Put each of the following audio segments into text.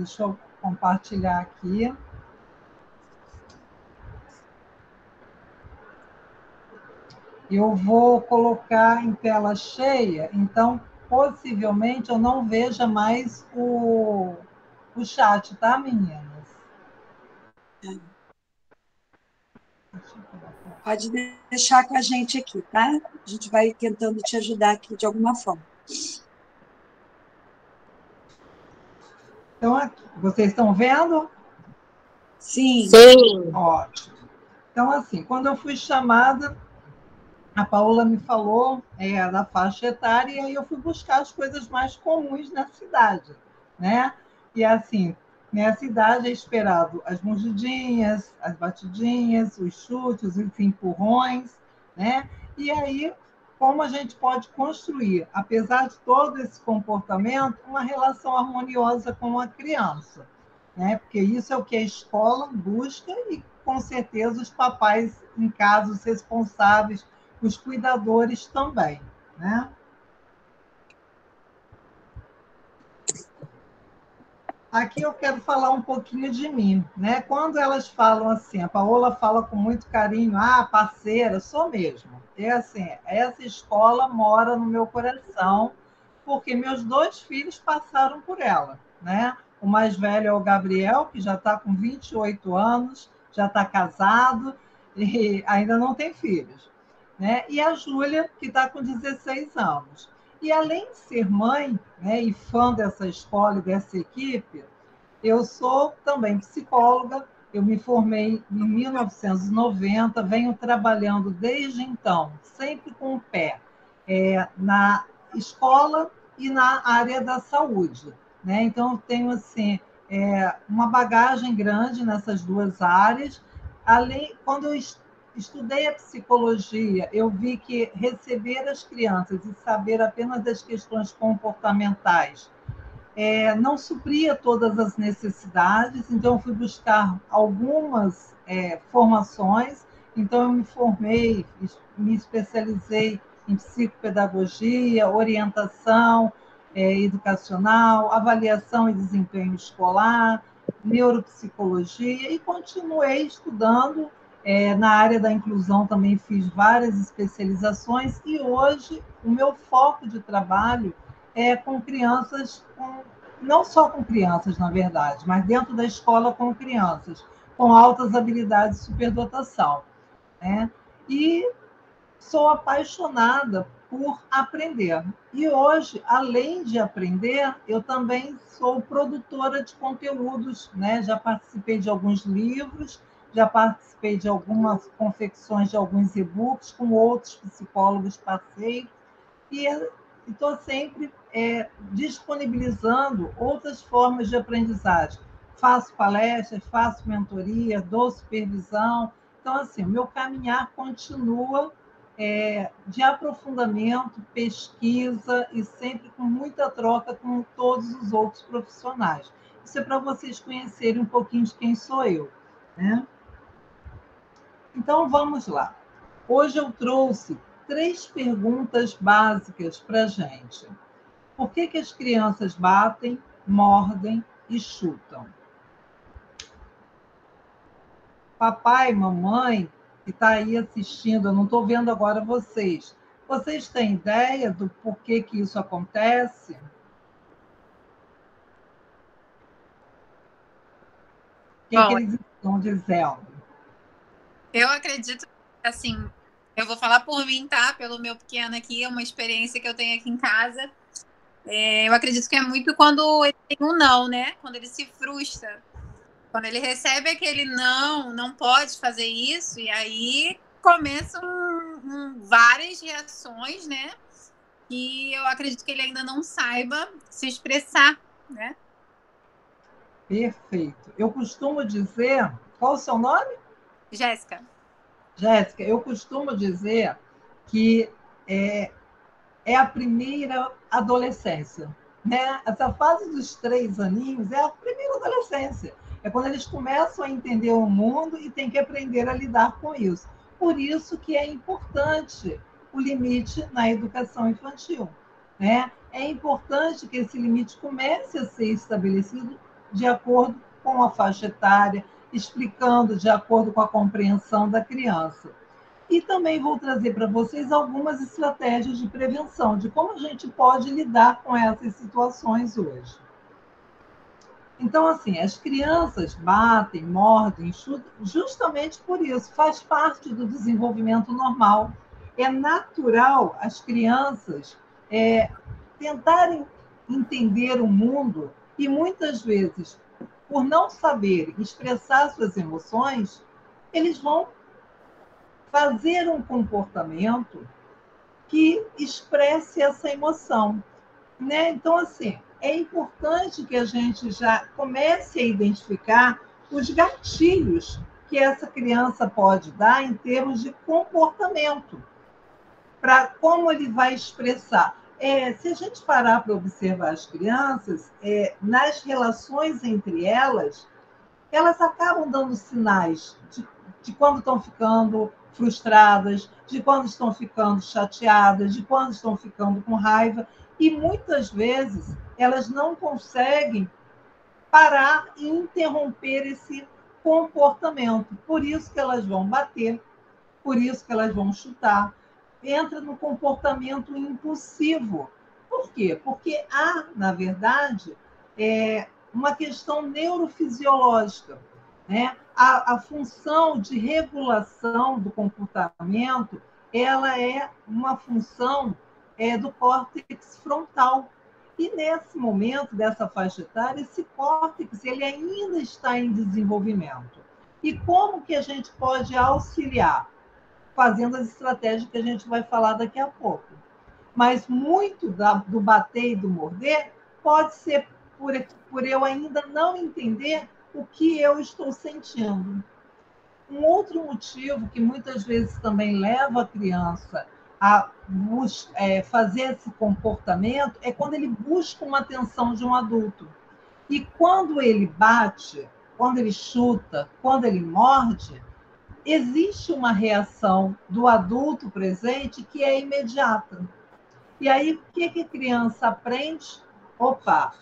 Deixa eu compartilhar aqui. Eu vou colocar em tela cheia, então, possivelmente, eu não veja mais o chat, tá, meninas? Pode deixar com a gente aqui, tá? A gente vai tentando te ajudar aqui de alguma forma. Então, aqui, vocês estão vendo? Sim. Sim. Ótimo. Então, assim, quando eu fui chamada, a Paola me falou da faixa etária, e aí eu fui buscar as coisas mais comuns na cidade, né? E assim, nessa idade é esperado as mordidinhas, as batidinhas, os chutes, os empurrões, né? E aí, como a gente pode construir, apesar de todo esse comportamento, uma relação harmoniosa com a criança, né? Porque isso é o que a escola busca e, com certeza, os papais, em casos responsáveis, os cuidadores também, né? Aqui eu quero falar um pouquinho de mim, né? Quando elas falam assim, a Paola fala com muito carinho, parceira, sou mesmo. É assim, essa escola mora no meu coração, porque meus 2 filhos passaram por ela, né? O mais velho é o Gabriel, que já está com 28 anos, já está casado e ainda não tem filhos, né? E a Júlia, que está com 16 anos. E além de ser mãe, né, e fã dessa escola e dessa equipe, eu sou também psicóloga. Eu me formei em 1990, venho trabalhando desde então, sempre com o pé na escola e na área da saúde, né? Então, eu tenho assim, uma bagagem grande nessas 2 áreas. Além, quando eu estudei a psicologia, eu vi que receber as crianças e saber apenas das questões comportamentais não supria todas as necessidades, então eu fui buscar algumas formações. Então, eu me formei, me especializei em psicopedagogia, orientação educacional, avaliação e desempenho escolar, neuropsicologia, e continuei estudando na área da inclusão. Também fiz várias especializações, e hoje o meu foco de trabalho com crianças, não só com crianças, na verdade, mas dentro da escola com crianças, com altas habilidades de superdotação, né? E sou apaixonada por aprender. E hoje, além de aprender, eu também sou produtora de conteúdos, né? Já participei de alguns livros, já participei de algumas confecções de alguns e-books com outros psicólogos parceiros, e estou sempre disponibilizando outras formas de aprendizagem. Faço palestras, faço mentoria, dou supervisão. Então, assim, o meu caminhar continua de aprofundamento, pesquisa, e sempre com muita troca com todos os outros profissionais. Isso é para vocês conhecerem um pouquinho de quem sou eu, né? Então, vamos lá. Hoje eu trouxe 3 perguntas básicas para a gente. Por que as crianças batem, mordem e chutam? Papai, mamãe, que está aí assistindo, eu não estou vendo agora vocês. Vocês têm ideia do porquê que isso acontece? O que Bom, eles estão dizendo? eu acredito, assim, eu vou falar por mim, tá? Pelo meu pequeno aqui, é uma experiência que eu tenho aqui em casa. Eu acredito que é muito quando ele tem um não, né? Quando ele se frustra. Quando ele recebe aquele não, não pode fazer isso, e aí começam várias reações, né? E eu acredito que ele ainda não saiba se expressar, né? Perfeito. Eu costumo dizer... Qual o seu nome? Jéssica. Jéssica, eu costumo dizer que é a primeira adolescência, né? Essa fase dos 3 aninhos é a primeira adolescência. É quando eles começam a entender o mundo e têm que aprender a lidar com isso. Por isso que é importante o limite na educação infantil, né? É importante que esse limite comece a ser estabelecido de acordo com a faixa etária, explicando de acordo com a compreensão da criança. E também vou trazer para vocês algumas estratégias de prevenção, de como a gente pode lidar com essas situações hoje. Então, assim, as crianças batem, mordem, chutam, justamente por isso, faz parte do desenvolvimento normal. É natural as crianças tentarem entender o mundo e, muitas vezes, por não saber expressar suas emoções, eles vão fazer um comportamento que expresse essa emoção, né? Então, assim, é importante que a gente já comece a identificar os gatilhos que essa criança pode dar em termos de comportamento, para como ele vai expressar. Se a gente parar para observar as crianças, nas relações entre elas acabam dando sinais de quando estão ficando frustradas, de quando estão ficando chateadas, de quando estão ficando com raiva, e muitas vezes elas não conseguem parar e interromper esse comportamento. Por isso que elas vão bater, por isso que elas vão chutar. Entra no comportamento impulsivo. Por quê? Porque há, na verdade, uma questão neurofisiológica, né? A função de regulação do comportamento, ela é uma função do córtex frontal. E nesse momento dessa faixa etária, esse córtex ele ainda está em desenvolvimento. E como que a gente pode auxiliar? Fazendo as estratégias que a gente vai falar daqui a pouco. Mas muito do bater e do morder pode ser por eu ainda não entender o que eu estou sentindo. Um outro motivo que muitas vezes também leva a criança a fazer esse comportamento é quando ele busca uma atenção de um adulto. E quando ele bate, quando ele chuta, quando ele morde, existe uma reação do adulto presente que é imediata. E aí, o que a criança aprende? Opa,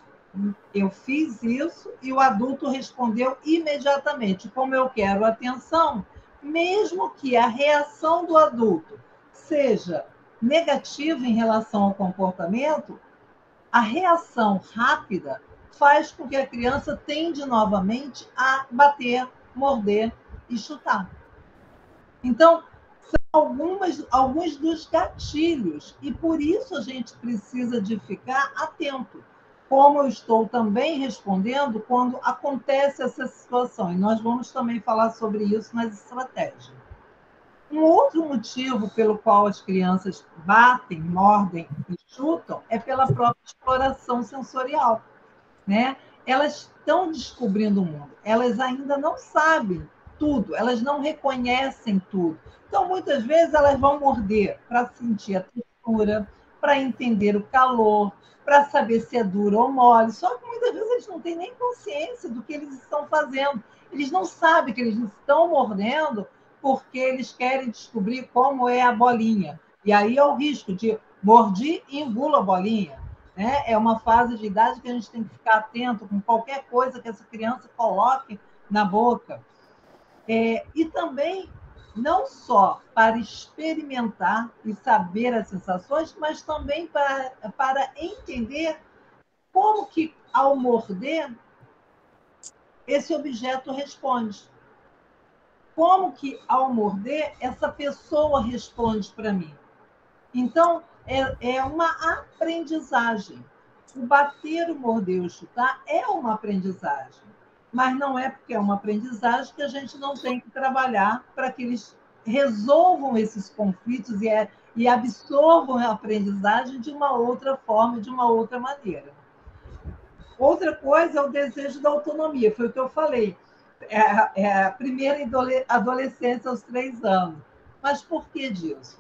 eu fiz isso e o adulto respondeu imediatamente. Como eu quero atenção, mesmo que a reação do adulto seja negativa em relação ao comportamento, a reação rápida faz com que a criança tende novamente a bater, morder e chutar. Então, alguns dos gatilhos, e por isso a gente precisa de ficar atento, como eu estou também respondendo quando acontece essa situação, e nós vamos também falar sobre isso nas estratégias. Um outro motivo pelo qual as crianças batem, mordem e chutam é pela própria exploração sensorial, né? Elas estão descobrindo o mundo, elas ainda não sabem tudo, elas não reconhecem tudo. Então, muitas vezes, elas vão morder para sentir a textura, para entender o calor, para saber se é duro ou mole. Só que muitas vezes eles não têm nem consciência do que eles estão fazendo. Eles não sabem que eles estão mordendo porque eles querem descobrir como é a bolinha. E aí é o risco de morder e engulo a bolinha. Né? É uma fase de idade que a gente tem que ficar atento com qualquer coisa que essa criança coloque na boca. E também, não só para experimentar e saber as sensações, mas também para entender como que, ao morder, esse objeto responde. Como que, ao morder, essa pessoa responde para mim. Então, é uma aprendizagem. O bater, o morder, o chutar é uma aprendizagem. Mas não é porque é uma aprendizagem que a gente não tem que trabalhar para que eles resolvam esses conflitos e absorvam a aprendizagem de uma outra forma, de uma outra maneira. Outra coisa é o desejo da autonomia, foi o que eu falei. É a primeira adolescência aos 3 anos. Mas por que disso?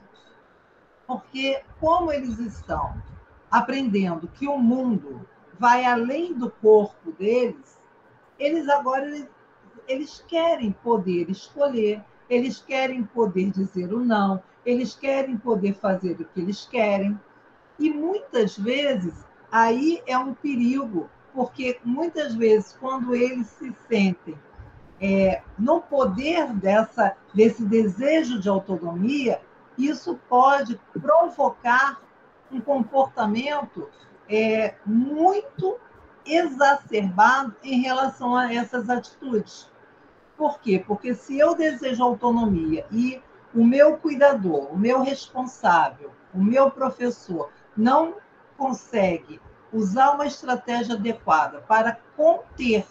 Porque como eles estão aprendendo que o mundo vai além do corpo deles, eles agora eles querem poder escolher, eles querem poder dizer o não, eles querem poder fazer o que eles querem. E muitas vezes aí é um perigo porque muitas vezes, quando eles se sentem no poder desse desejo de autonomia, isso pode provocar um comportamento muito exacerbado em relação a essas atitudes. Por quê? Porque se eu desejo autonomia e o meu cuidador, o meu responsável, o meu professor não consegue usar uma estratégia adequada para conter,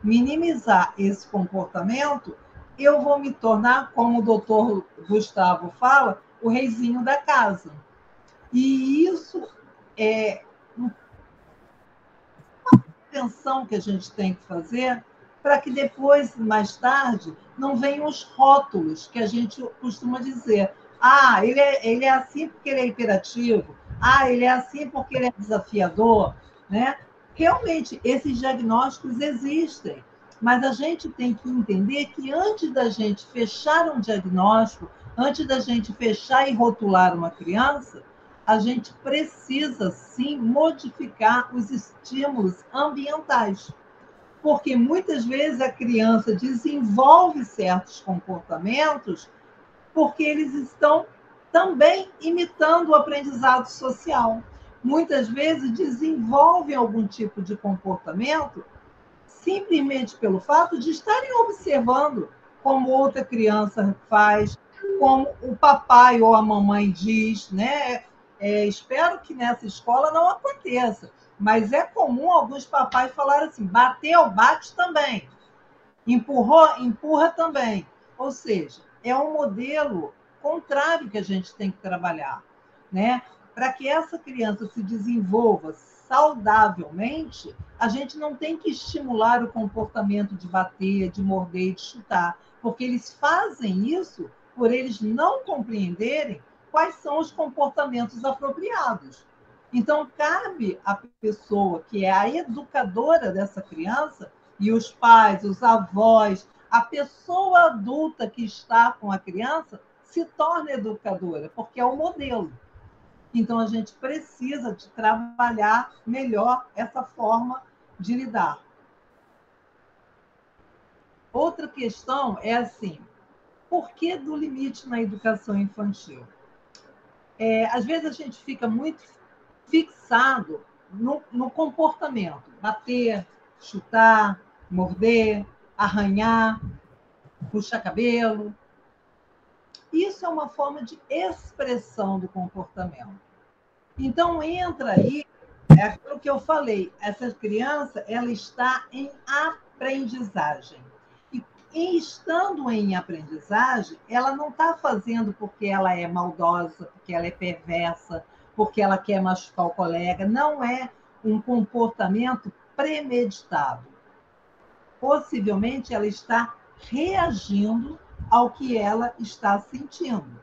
minimizar esse comportamento, eu vou me tornar, como o doutor Gustavo fala, o reizinho da casa. E isso é uma atenção que a gente tem que fazer para que depois, mais tarde, não venham os rótulos que a gente costuma dizer. Ah, ele é assim porque ele é hiperativo. Ah, ele é assim porque ele é desafiador. Né? Realmente, esses diagnósticos existem, mas a gente tem que entender que antes da gente fechar um diagnóstico, antes da gente fechar e rotular uma criança, a gente precisa, sim, modificar os estímulos ambientais. Porque muitas vezes a criança desenvolve certos comportamentos porque eles estão também imitando o aprendizado social. Muitas vezes desenvolvem algum tipo de comportamento simplesmente pelo fato de estarem observando como outra criança faz, como o papai ou a mamãe diz, né? Espero que nessa escola não aconteça, mas é comum alguns papais falarem assim: bateu, bate também, empurrou, empurra também. Ou seja, é um modelo contrário que a gente tem que trabalhar, né? Para que essa criança se desenvolva saudavelmente, a gente não tem que estimular o comportamento de bater, de morder e de chutar, porque eles fazem isso por eles não compreenderem quais são os comportamentos apropriados. Então, cabe à pessoa que é a educadora dessa criança e os pais, os avós, a pessoa adulta que está com a criança se torna educadora, porque é o modelo. Então, a gente precisa de trabalhar melhor essa forma de lidar. Outra questão é assim, por que do limite na educação infantil? Às vezes a gente fica muito fixado no comportamento, bater, chutar, morder, arranhar, puxar cabelo. Isso é uma forma de expressão do comportamento. Então, entra aí, é aquilo que eu falei, essa criança ela está em aprendizagem. E estando em aprendizagem, ela não está fazendo porque ela é maldosa, porque ela é perversa, porque ela quer machucar o colega. Não é um comportamento premeditado. Possivelmente ela está reagindo ao que ela está sentindo.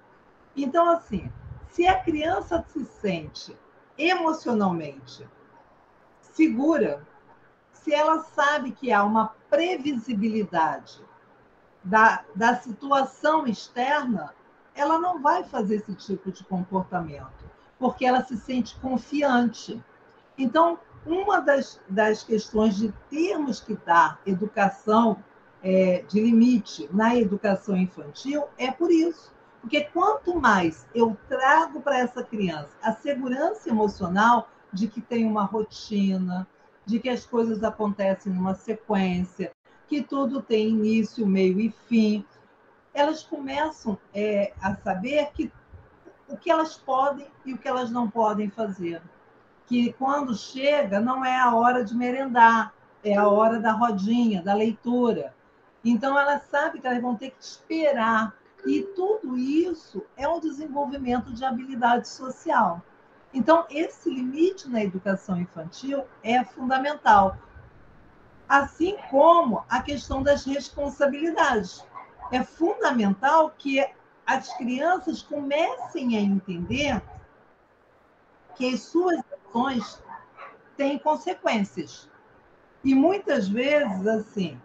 Então, assim, se a criança se sente emocionalmente segura, se ela sabe que há uma previsibilidade da situação externa, ela não vai fazer esse tipo de comportamento, porque ela se sente confiante. Então, uma das questões de termos que dar educação de limite na educação infantil é por isso. Porque quanto mais eu trago para essa criança a segurança emocional de que tem uma rotina, de que as coisas acontecem numa sequência, que tudo tem início, meio e fim, elas começam a saber o que elas podem e o que elas não podem fazer. Que quando chega, não é a hora de merendar, é a hora da rodinha, da leitura. Então, elas sabem que elas vão ter que esperar. E tudo isso é um desenvolvimento de habilidade social. Então, esse limite na educação infantil é fundamental. Assim como a questão das responsabilidades. É fundamental que as crianças comecem a entender que as suas ações têm consequências. E muitas vezes, assim,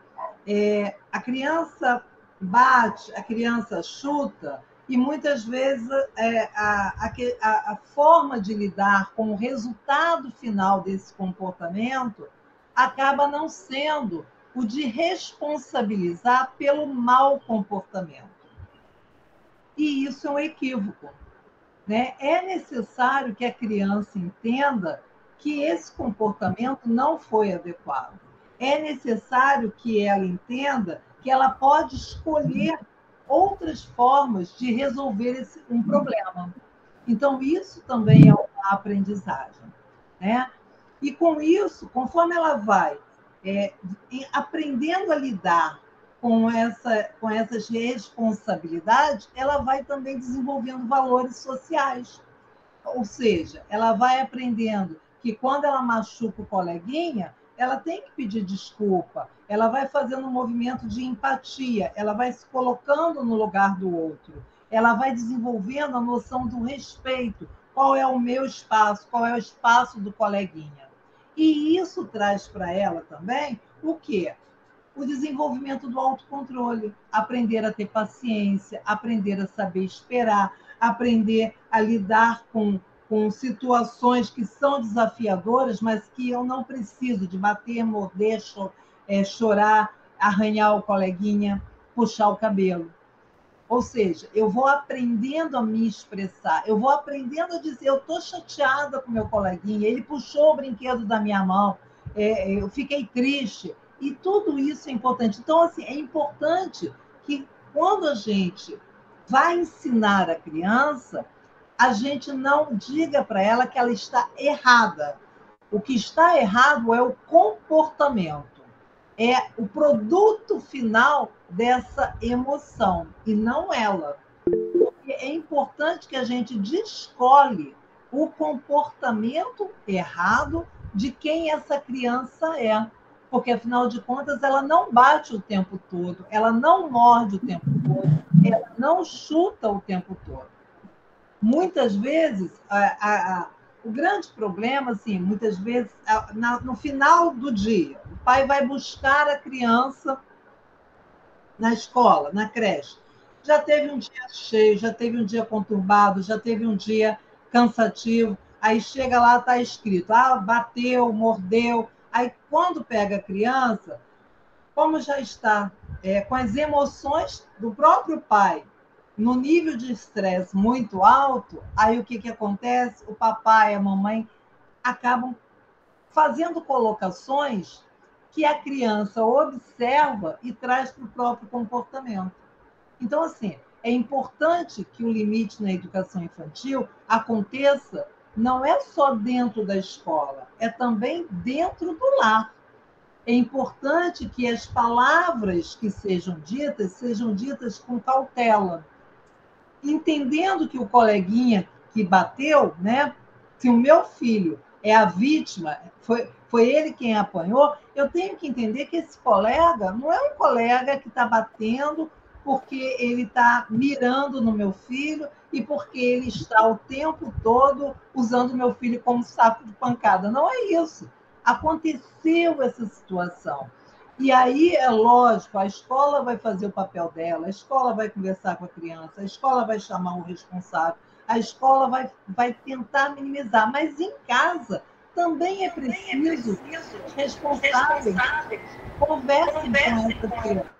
a criança bate, a criança chuta, e muitas vezes a forma de lidar com o resultado final desse comportamento acaba não sendo o de responsabilizar pelo mau comportamento. E isso é um equívoco, né? É necessário que a criança entenda que esse comportamento não foi adequado. É necessário que ela entenda que ela pode escolher outras formas de resolver um problema. Então, isso também é uma aprendizagem, né? E com isso, conforme ela vai aprendendo a lidar com essas responsabilidades, ela vai também desenvolvendo valores sociais. Ou seja, ela vai aprendendo que quando ela machuca o coleguinha, ela tem que pedir desculpa, ela vai fazendo um movimento de empatia, ela vai se colocando no lugar do outro, ela vai desenvolvendo a noção do respeito. Qual é o meu espaço? Qual é o espaço do coleguinha? E isso traz para ela também o quê? O desenvolvimento do autocontrole, aprender a ter paciência, aprender a saber esperar, aprender a lidar com situações que são desafiadoras, mas que eu não preciso de bater, morder, chorar, arranhar o coleguinha, puxar o cabelo. Ou seja, eu vou aprendendo a me expressar, eu vou aprendendo a dizer, eu estou chateada com meu coleguinha, ele puxou o brinquedo da minha mão, eu fiquei triste. E tudo isso é importante. Então, assim, é importante que quando a gente vai ensinar a criança, a gente não diga para ela que ela está errada. O que está errado é o comportamento, é o produto final dessa emoção, e não ela. Porque é importante que a gente descole o comportamento errado de quem essa criança é. Porque, afinal de contas, ela não bate o tempo todo, ela não morde o tempo todo, ela não chuta o tempo todo. Muitas vezes, o grande problema, assim, muitas vezes, no final do dia, o pai vai buscar a criança na escola, na creche. Já teve um dia cheio, já teve um dia conturbado, já teve um dia cansativo. Aí chega lá, está escrito, bateu, mordeu. Aí, quando pega a criança, como já está com as emoções do próprio pai no nível de estresse muito alto, aí o que acontece? O papai e a mamãe acabam fazendo colocações que a criança observa e traz para o próprio comportamento. Então, assim, é importante que o limite na educação infantil aconteça não é só dentro da escola, é também dentro do lar. É importante que as palavras que sejam ditas com cautela, entendendo que o coleguinha que bateu, né? Se o meu filho é a vítima, foi ele quem apanhou, eu tenho que entender que esse colega não é um colega que está batendo porque ele está mirando no meu filho e porque ele está o tempo todo usando meu filho como saco de pancada. Não é isso. Aconteceu essa situação. E aí, é lógico, a escola vai fazer o papel dela, a escola vai conversar com a criança, a escola vai chamar o responsável, a escola vai tentar minimizar, mas em casa também é preciso que os responsáveis conversem com essa criança.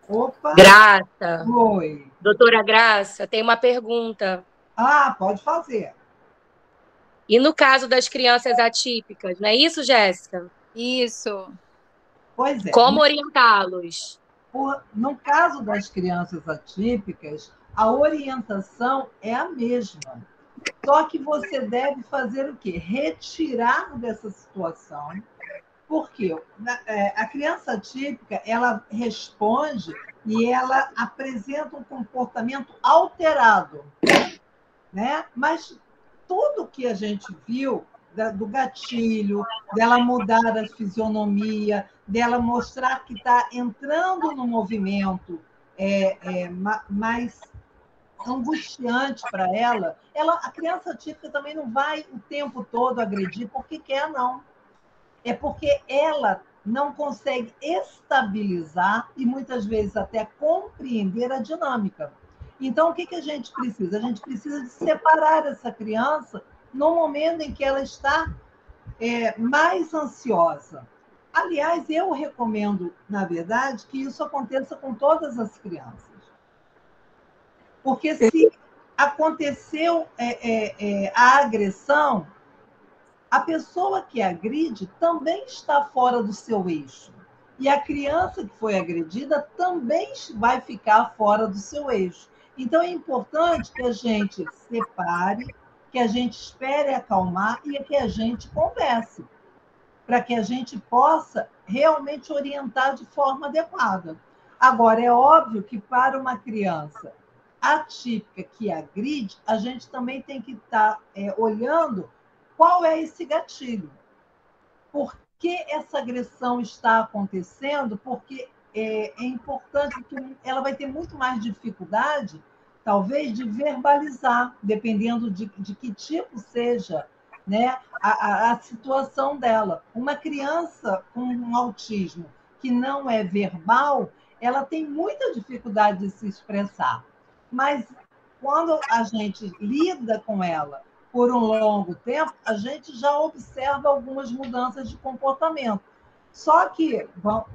Opa! Graça. Oi. Doutora Graça, tem uma pergunta. Pode fazer. E no caso das crianças atípicas, não é isso, Jéssica? Isso. Pois é. Como orientá-los? No caso das crianças atípicas, a orientação é a mesma. Só que você deve fazer o quê? Retirar dessa situação. Porque a criança atípica, ela responde e ela apresenta um comportamento alterado, né? Mas tudo que a gente viu do gatilho, dela mudar a fisionomia, dela mostrar que está entrando no movimento mais angustiante para ela, a criança atípica também não vai o tempo todo agredir porque quer, não. É porque ela não consegue estabilizar e muitas vezes até compreender a dinâmica. Então, o que a gente precisa? A gente precisa de separar essa criança no momento em que ela está mais ansiosa. Aliás, eu recomendo, na verdade, que isso aconteça com todas as crianças. Porque se aconteceu a agressão, a pessoa que agride também está fora do seu eixo. E a criança que foi agredida também vai ficar fora do seu eixo. Então, é importante que a gente separe, que a gente espere acalmar e que a gente converse, para que a gente possa realmente orientar de forma adequada. Agora, é óbvio que para uma criança atípica que agride, a gente também tem que estar olhando qual é esse gatilho. Por que essa agressão está acontecendo? Porque é importante que ela vai ter muito mais dificuldade, talvez, de verbalizar, dependendo de que tipo seja, né, a situação dela. Uma criança com um autismo que não é verbal, ela tem muita dificuldade de se expressar. Mas quando a gente lida com ela por um longo tempo, a gente já observa algumas mudanças de comportamento. Só que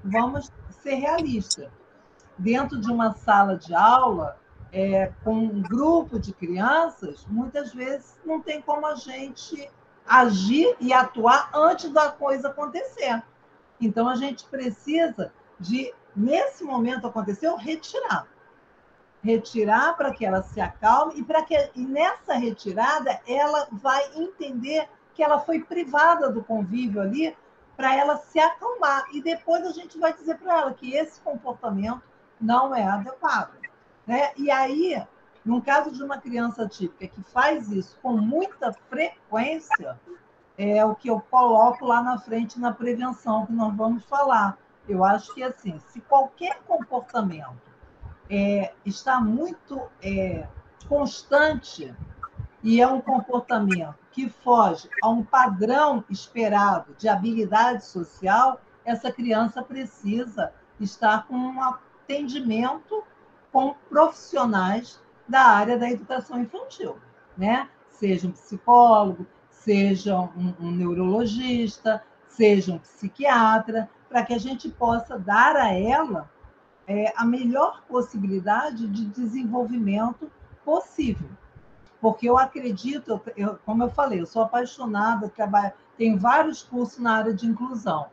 vamos ser realistas. Dentro de uma sala de aula, com um grupo de crianças, muitas vezes não tem como a gente agir e atuar antes da coisa acontecer. Então, a gente precisa de, nesse momento aconteceu, retirar para que ela se acalme e nessa retirada ela vai entender que ela foi privada do convívio ali para ela se acalmar e depois a gente vai dizer para ela que esse comportamento não é adequado, né? E aí, no caso de uma criança típica que faz isso com muita frequência, é o que eu coloco lá na frente na prevenção que nós vamos falar. Eu acho que assim, se qualquer comportamento está muito constante e é um comportamento que foge a um padrão esperado de habilidade social, essa criança precisa estar com um atendimento com profissionais da área da educação infantil, né? Seja um psicólogo, seja um neurologista, seja um psiquiatra, para que a gente possa dar a ela a melhor possibilidade de desenvolvimento possível. Porque eu acredito, como eu falei, eu sou apaixonada, tenho vários cursos na área de inclusão,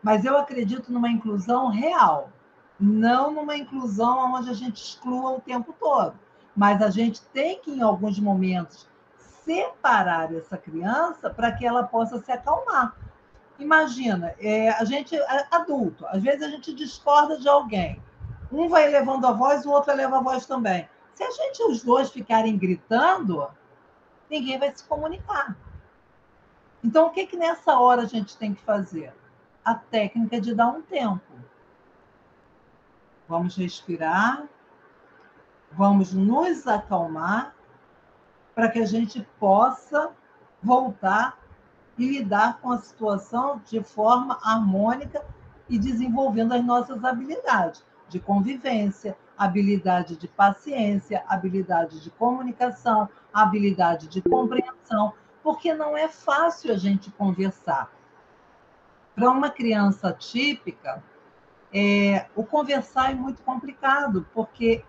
mas eu acredito numa inclusão real, não numa inclusão onde a gente exclua o tempo todo. Mas a gente tem que, em alguns momentos, separar essa criança para que ela possa se acalmar. Imagina, a gente adulto, às vezes a gente discorda de alguém. Um vai levando a voz, o outro leva a voz também. Se os dois ficarem gritando, ninguém vai se comunicar. Então, o que nessa hora a gente tem que fazer? A técnica de dar um tempo. Vamos respirar, vamos nos acalmar para que a gente possa voltar e lidar com a situação de forma harmônica e desenvolvendo as nossas habilidades de convivência, habilidade de paciência, habilidade de comunicação, habilidade de compreensão, porque não é fácil a gente conversar. Para uma criança típica, o conversar é muito complicado, porque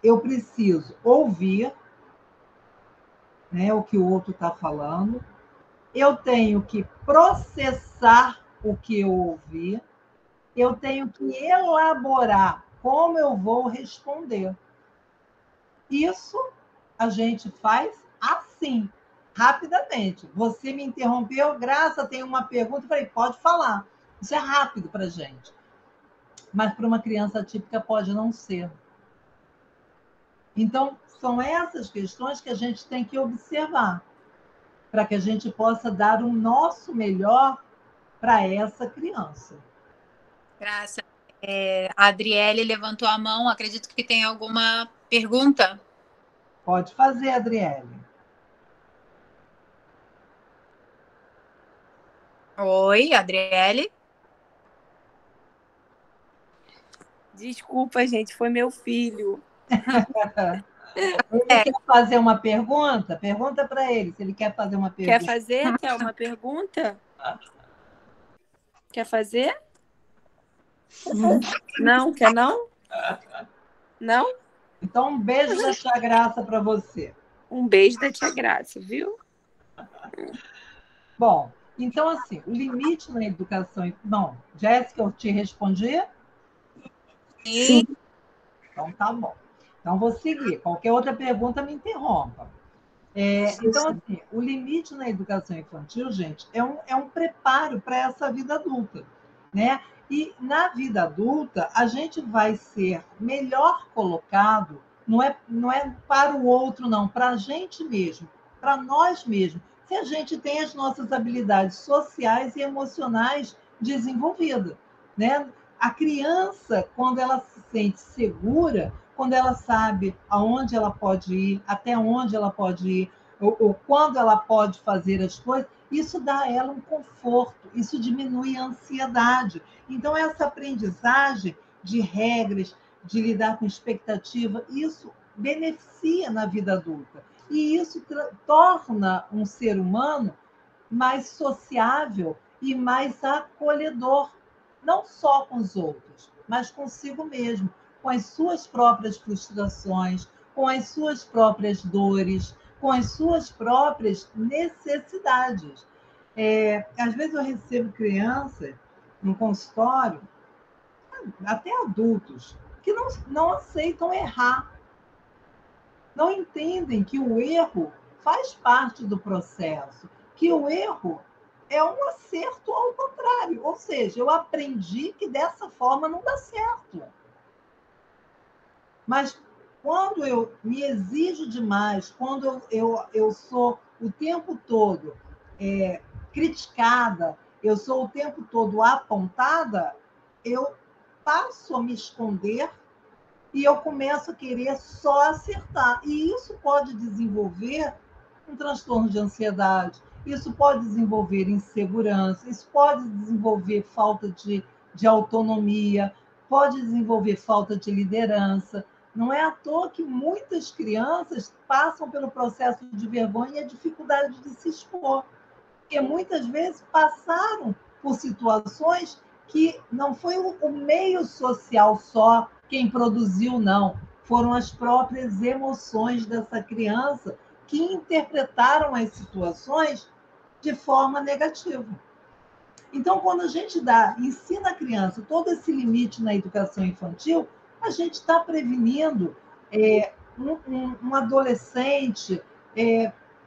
eu preciso ouvir, né, o que o outro está falando, eu tenho que processar o que eu ouvi, eu tenho que elaborar como eu vou responder. Isso a gente faz assim, rapidamente. Você me interrompeu, Graça, tem uma pergunta, eu falei, pode falar. Isso é rápido para a gente. Mas para uma criança típica pode não ser. Então, são essas questões que a gente tem que observar, para que a gente possa dar o nosso melhor para essa criança. Graça. A Adriele levantou a mão, acredito que tem alguma pergunta. Pode fazer, Adriele. Oi, Adriele. Desculpa, gente, foi meu filho. Ele quer fazer uma pergunta? Pergunta para ele se ele quer fazer uma pergunta. Quer fazer? Quer uma pergunta? Quer fazer? Não? Quer não? Não? Então, um beijo da tia Graça para você. Um beijo da tia Graça, viu? Bom, então, assim, o limite na educação... Não, Jéssica, eu te respondi? Sim. Então, tá bom. Então, vou seguir. Qualquer outra pergunta, me interrompa. Então, assim, o limite na educação infantil, gente, é um preparo para essa vida adulta, né? E na vida adulta, a gente vai ser melhor colocado, não é para o outro, não, para a gente mesmo, para nós mesmos, se a gente tem as nossas habilidades sociais e emocionais desenvolvidas, né? A criança, quando ela se sente segura, quando ela sabe aonde ela pode ir, até onde ela pode ir, ou quando ela pode fazer as coisas, isso dá a ela um conforto, isso diminui a ansiedade. Então, essa aprendizagem de regras, de lidar com expectativa, isso beneficia na vida adulta. E isso torna um ser humano mais sociável e mais acolhedor, não só com os outros, mas consigo mesmo, com as suas próprias frustrações, com as suas próprias dores, com as suas próprias necessidades. Às vezes eu recebo crianças no consultório, até adultos, que não aceitam errar, não entendem que o erro faz parte do processo, que o erro é um acerto ao contrário, ou seja, eu aprendi que dessa forma não dá certo. Mas quando eu me exijo demais, quando eu sou o tempo todo criticada, eu sou o tempo todo apontada, eu passo a me esconder e eu começo a querer só acertar. E isso pode desenvolver um transtorno de ansiedade, isso pode desenvolver insegurança, isso pode desenvolver falta de autonomia, pode desenvolver falta de liderança. Não é à toa que muitas crianças passam pelo processo de vergonha e a dificuldade de se expor, porque muitas vezes passaram por situações que não foi o meio social só quem produziu, não. Foram as próprias emoções dessa criança que interpretaram as situações de forma negativa. Então, quando a gente ensina a criança todo esse limite na educação infantil, a gente está prevenindo um adolescente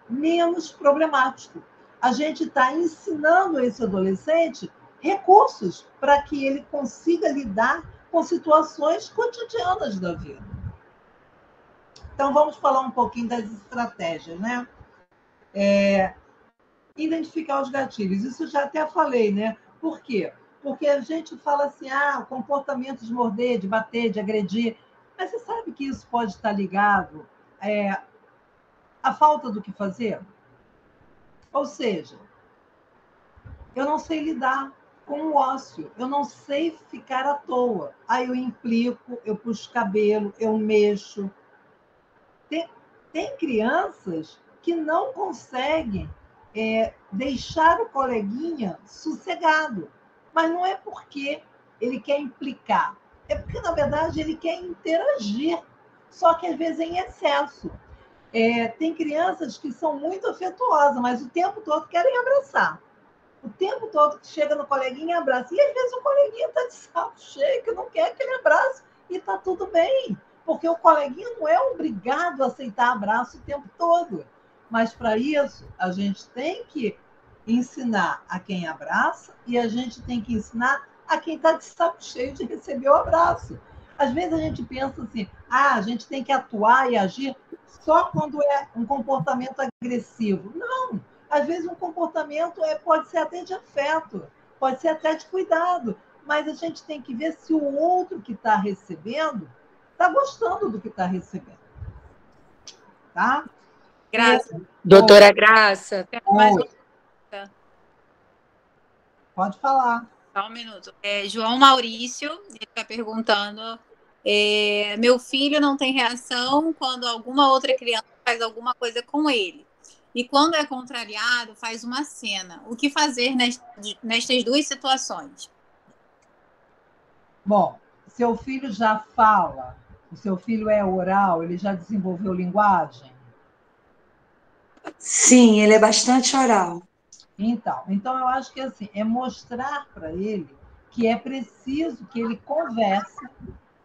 menos problemático. A gente está ensinando esse adolescente recursos para que ele consiga lidar com situações cotidianas da vida. Então, vamos falar um pouquinho das estratégias, né? Identificar os gatilhos. Isso eu já até falei, né? Por quê? Porque a gente fala assim, comportamento de morder, de bater, de agredir. Mas você sabe que isso pode estar ligado à falta do que fazer? Ou seja, eu não sei lidar com o ócio, eu não sei ficar à toa. Aí eu implico, eu puxo cabelo, eu mexo. Tem crianças que não conseguem deixar o coleguinha sossegado, mas não é porque ele quer implicar, é porque, na verdade, ele quer interagir, só que às vezes em excesso. Tem crianças que são muito afetuosas, mas o tempo todo querem abraçar. O tempo todo que chega no coleguinha e abraça. E às vezes o coleguinha está de saco cheio, que não quer aquele abraço, e está tudo bem, porque o coleguinha não é obrigado a aceitar abraço o tempo todo. Mas para isso, a gente tem que ensinar a quem abraça e a gente tem que ensinar a quem está de saco cheio de receber o abraço. Às vezes a gente pensa assim, a gente tem que atuar e agir só quando é um comportamento agressivo. Não! Às vezes um comportamento pode ser até de afeto, pode ser até de cuidado, mas a gente tem que ver se o outro que está recebendo está gostando do que está recebendo. Tá? Graça. Doutora Graça. Pode falar. Só um minuto. João Maurício, ele está perguntando Meu filho não tem reação quando alguma outra criança faz alguma coisa com ele. E quando é contrariado, faz uma cena. O que fazer nestas duas situações? Bom, seu filho já fala, o seu filho é oral, ele já desenvolveu linguagem? Sim, ele é bastante oral. Então eu acho que assim, é mostrar para ele que é preciso que ele converse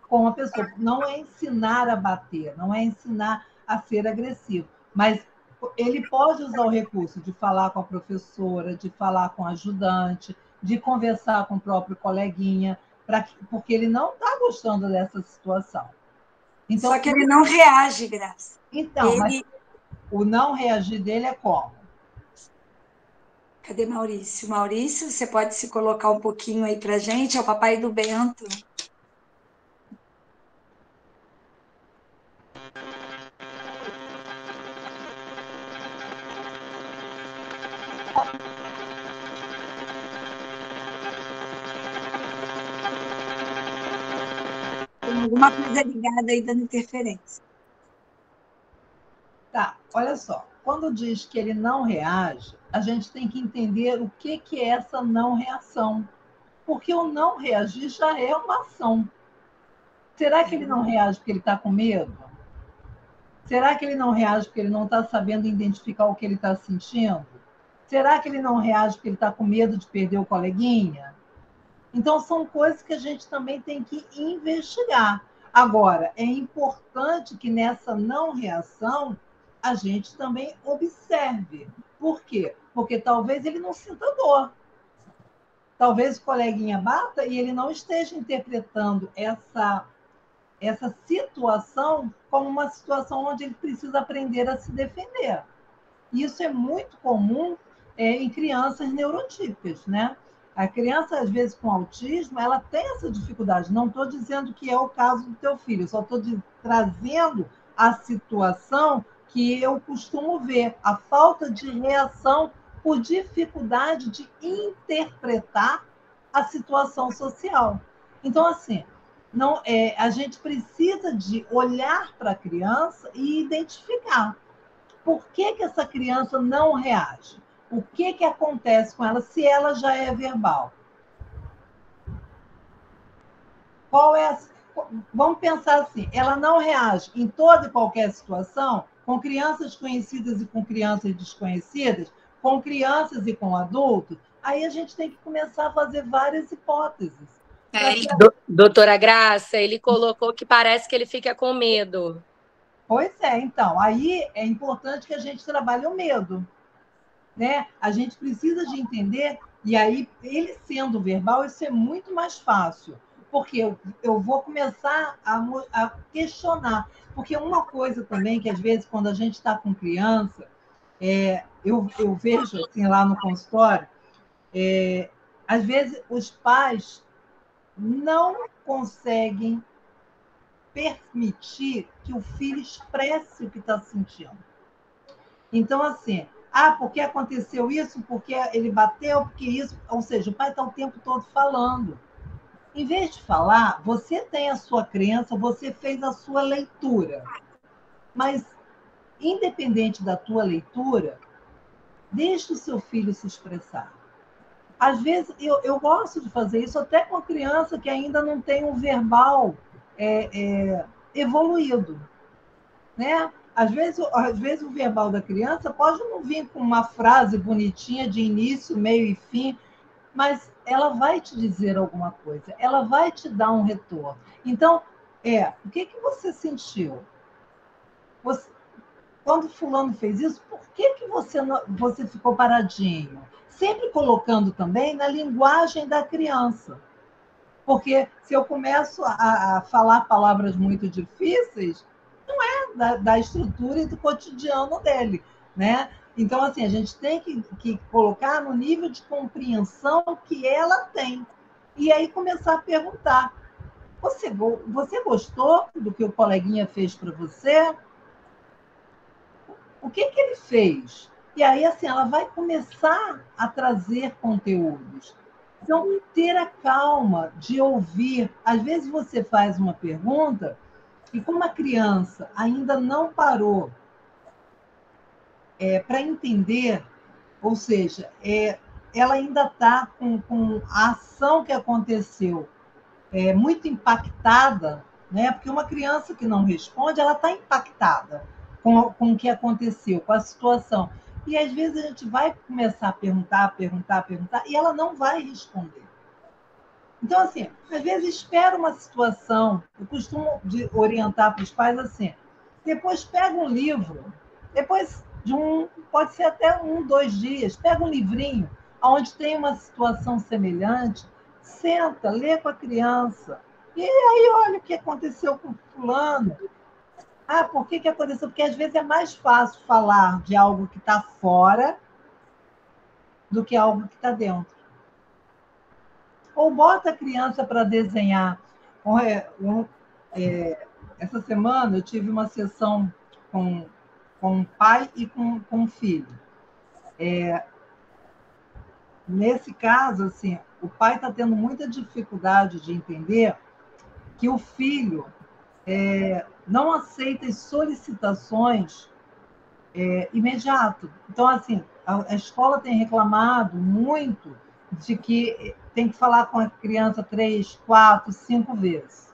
com a pessoa. Não é ensinar a bater, não é ensinar a ser agressivo, mas ele pode usar o recurso de falar com a professora, de falar com a ajudante, de conversar com o próprio coleguinha, porque ele não está gostando dessa situação. Então, Só que ele não reage, Graça. Mas o não reagir dele é como? Cadê Maurício? Maurício, você pode se colocar um pouquinho aí para gente? É o papai do Bento. Tem alguma coisa ligada aí dando interferência. Tá, olha só. Quando diz que ele não reage, a gente tem que entender o que é essa não reação. Porque o não reagir já é uma ação. Será que ele não reage porque ele está com medo? Será que ele não reage porque ele não está sabendo identificar o que ele está sentindo? Será que ele não reage porque ele está com medo de perder o coleguinha? Então, são coisas que a gente também tem que investigar. Agora, é importante que nessa não reação a gente também observe. Por quê? Porque talvez ele não sinta dor. Talvez o coleguinha bata e ele não esteja interpretando essa situação como uma situação onde ele precisa aprender a se defender. Isso é muito comum em crianças neurotípicas, né? A criança, às vezes, com autismo, ela tem essa dificuldade. Não estou dizendo que é o caso do teu filho, só estou trazendo a situação que eu costumo ver, a falta de reação por dificuldade de interpretar a situação social. Então, assim, não, a gente precisa de olhar para a criança e identificar por que essa criança não reage. O que acontece com ela se ela já é verbal? Vamos pensar assim, ela não reage em toda e qualquer situação, com crianças conhecidas e com crianças desconhecidas, com crianças e com adultos, aí a gente tem que começar a fazer várias hipóteses. Doutora Graça, ele colocou que parece que ele fica com medo. Pois é, então, aí é importante que a gente trabalhe o medo, né? A gente precisa de entender, e aí, ele sendo verbal, isso é muito mais fácil, porque eu vou começar a questionar, porque uma coisa também que, às vezes, quando a gente está com criança, eu vejo, assim, lá no consultório, às vezes os pais não conseguem permitir que o filho expresse o que está sentindo. Então, assim, porque aconteceu isso, porque ele bateu, porque isso. Ou seja, o pai está o tempo todo falando. Em vez de falar, você tem a sua crença, você fez a sua leitura. Mas, independente da tua leitura, deixe o seu filho se expressar. Às vezes, eu gosto de fazer isso até com a criança que ainda não tem um verbal evoluído, né? Às vezes o verbal da criança pode não vir com uma frase bonitinha de início, meio e fim, mas ela vai te dizer alguma coisa, ela vai te dar um retorno. Então, o que você sentiu? Quando fulano fez isso, por que você ficou paradinho? Sempre colocando também na linguagem da criança. Porque se eu começo a falar palavras muito difíceis, não é da estrutura e do cotidiano dele, né? Então, assim, a gente tem que colocar no nível de compreensão que ela tem. E aí começar a perguntar, você gostou do que o coleguinha fez para você? O que ele fez? E aí, assim, ela vai começar a trazer conteúdos. Então, ter a calma de ouvir. Às vezes você faz uma pergunta e como a criança ainda não parou para entender, ou seja, ela ainda está com a ação que aconteceu muito impactada, né? Porque uma criança que não responde, ela está impactada com o que aconteceu, com a situação. E às vezes a gente vai começar a perguntar, e ela não vai responder. Então, assim, às vezes espera uma situação, eu costumo orientar para os pais assim, depois pega um livro, depois pode ser até 2 dias, pega um livrinho onde tem uma situação semelhante, senta, lê com a criança, e aí olha o que aconteceu com fulano. Ah, por que aconteceu? Porque às vezes é mais fácil falar de algo que está fora do que algo que está dentro. Ou bota a criança para desenhar. Essa semana eu tive uma sessão com o pai e com o filho. Nesse caso, assim, o pai está tendo muita dificuldade de entender que o filho não aceita as solicitações imediato. Então, assim, a escola tem reclamado muito de que tem que falar com a criança 3, 4, 5 vezes.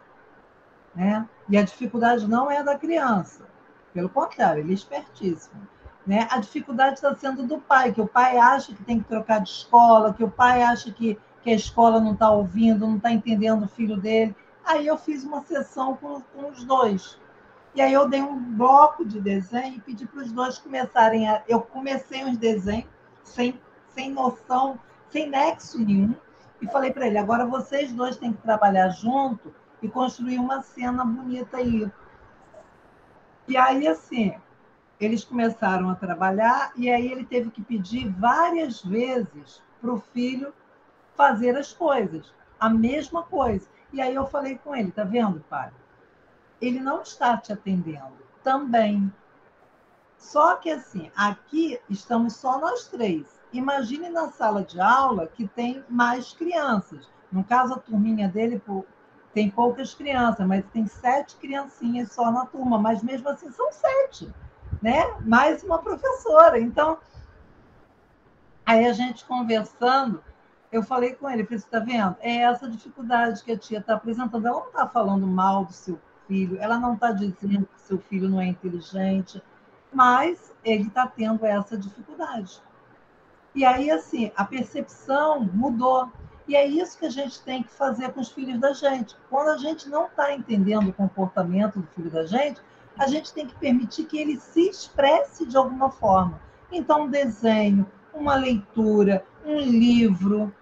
Né? E a dificuldade não é da criança, pelo contrário, ele é espertíssimo. Né? A dificuldade está sendo do pai, que o pai acha que tem que trocar de escola, que o pai acha que a escola não está ouvindo, não está entendendo o filho dele. Aí eu fiz uma sessão com os dois. E aí eu dei um bloco de desenho e pedi para os dois começarem a... Eu comecei uns desenhos sem noção, sem nexo nenhum, e falei para ele, agora vocês dois têm que trabalhar junto e construir uma cena bonita aí. E aí, assim, eles começaram a trabalhar e aí ele teve que pedir várias vezes para o filho fazer as coisas, a mesma coisa. E aí eu falei com ele, tá vendo, pai? Ele não está te atendendo também. Só que, assim, aqui estamos só nós 3. Imagine na sala de aula que tem mais crianças. No caso, a turminha dele tem poucas crianças, mas tem 7 criancinhas só na turma, mas mesmo assim são 7, né? Mais uma professora. Então, aí a gente conversando, eu falei com ele, falei, está vendo? É essa dificuldade que a tia está apresentando. Ela não está falando mal do seu filho, ela não está dizendo que seu filho não é inteligente, mas ele está tendo essa dificuldade. E aí, assim, a percepção mudou. E é isso que a gente tem que fazer com os filhos da gente. Quando a gente não está entendendo o comportamento do filho da gente, a gente tem que permitir que ele se expresse de alguma forma. Então, um desenho, uma leitura, um livro.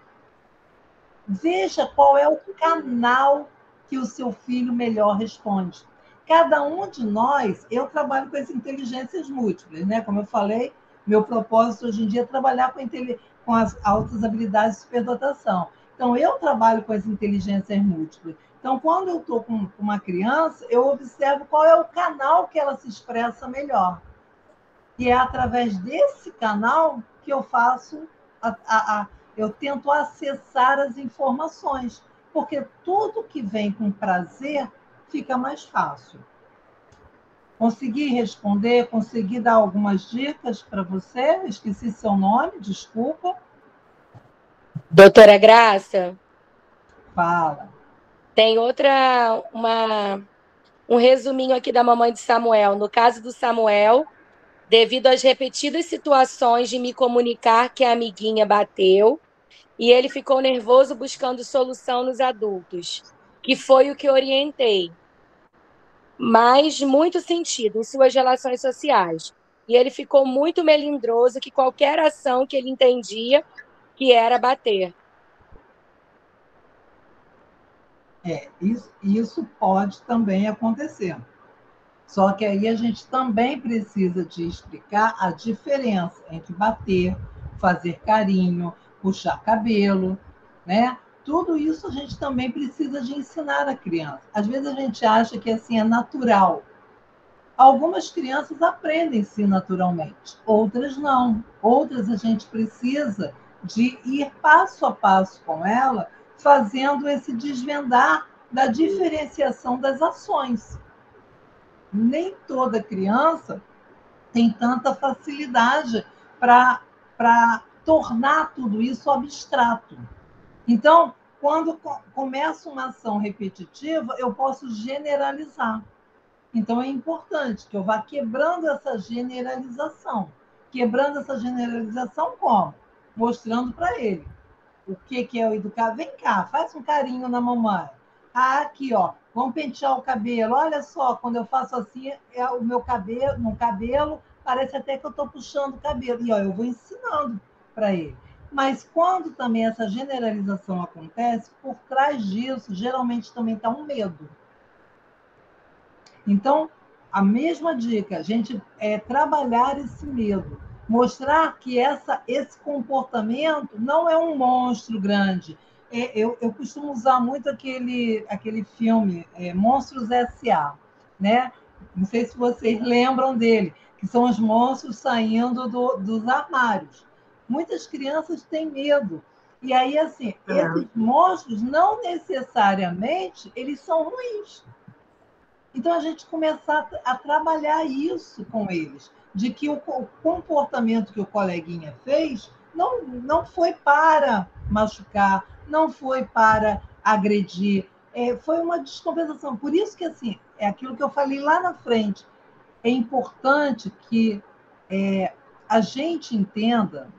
Veja qual é o canal que o seu filho melhor responde. Cada um de nós, eu trabalho com as inteligências múltiplas, né? Como eu falei, meu propósito hoje em dia é trabalhar com as altas habilidades de superdotação. Então, eu trabalho com as inteligências múltiplas. Então, quando eu estou com uma criança, eu observo qual é o canal que ela se expressa melhor. E é através desse canal que eu faço eu tento acessar as informações, porque tudo que vem com prazer fica mais fácil. Consegui responder, consegui dar algumas dicas para você? Esqueci seu nome, desculpa. Doutora Graça? Fala. Tem um resuminho aqui da mamãe de Samuel. No caso do Samuel, devido às repetidas situações de me comunicar que a amiguinha bateu, e ele ficou nervoso buscando solução nos adultos, que foi o que orientei, mas muito sentido em suas relações sociais. E ele ficou muito melindroso que qualquer ação que ele entendia que era bater. Isso pode também acontecer. Só que aí a gente também precisa de explicar a diferença entre bater, fazer carinho, puxar cabelo, né? Tudo isso a gente também precisa de ensinar a criança. Às vezes a gente acha que assim é natural. Algumas crianças aprendem sim naturalmente, outras não. Outras a gente precisa de ir passo a passo com ela, fazendo esse desvendar da diferenciação das ações. Nem toda criança tem tanta facilidade para tornar tudo isso abstrato. Então, quando começa uma ação repetitiva, eu posso generalizar. Então, é importante que eu vá quebrando essa generalização. Quebrando essa generalização como? Mostrando para ele o que é o educar. Vem cá, faz um carinho na mamãe. Ah, aqui, ó, vamos pentear o cabelo. Olha só, quando eu faço assim, é o meu cabelo, no cabelo, parece até que eu estou puxando o cabelo. E ó, eu vou ensinando para ele. Mas quando também essa generalização acontece, por trás disso, geralmente também está um medo. Então, a mesma dica, a gente trabalhar esse medo, mostrar que esse comportamento não é um monstro grande. Eu costumo usar muito aquele filme, Monstros S.A., né? Não sei se vocês lembram dele, que são os monstros saindo dos armários. Muitas crianças têm medo. E aí, assim, esses monstros, não necessariamente, eles são ruins. Então, a gente começar a trabalhar isso com eles, de que o comportamento que o coleguinha fez não foi para machucar, não foi para agredir, foi uma descompensação. Por isso que, assim, é aquilo que eu falei lá na frente, é importante que a gente entenda,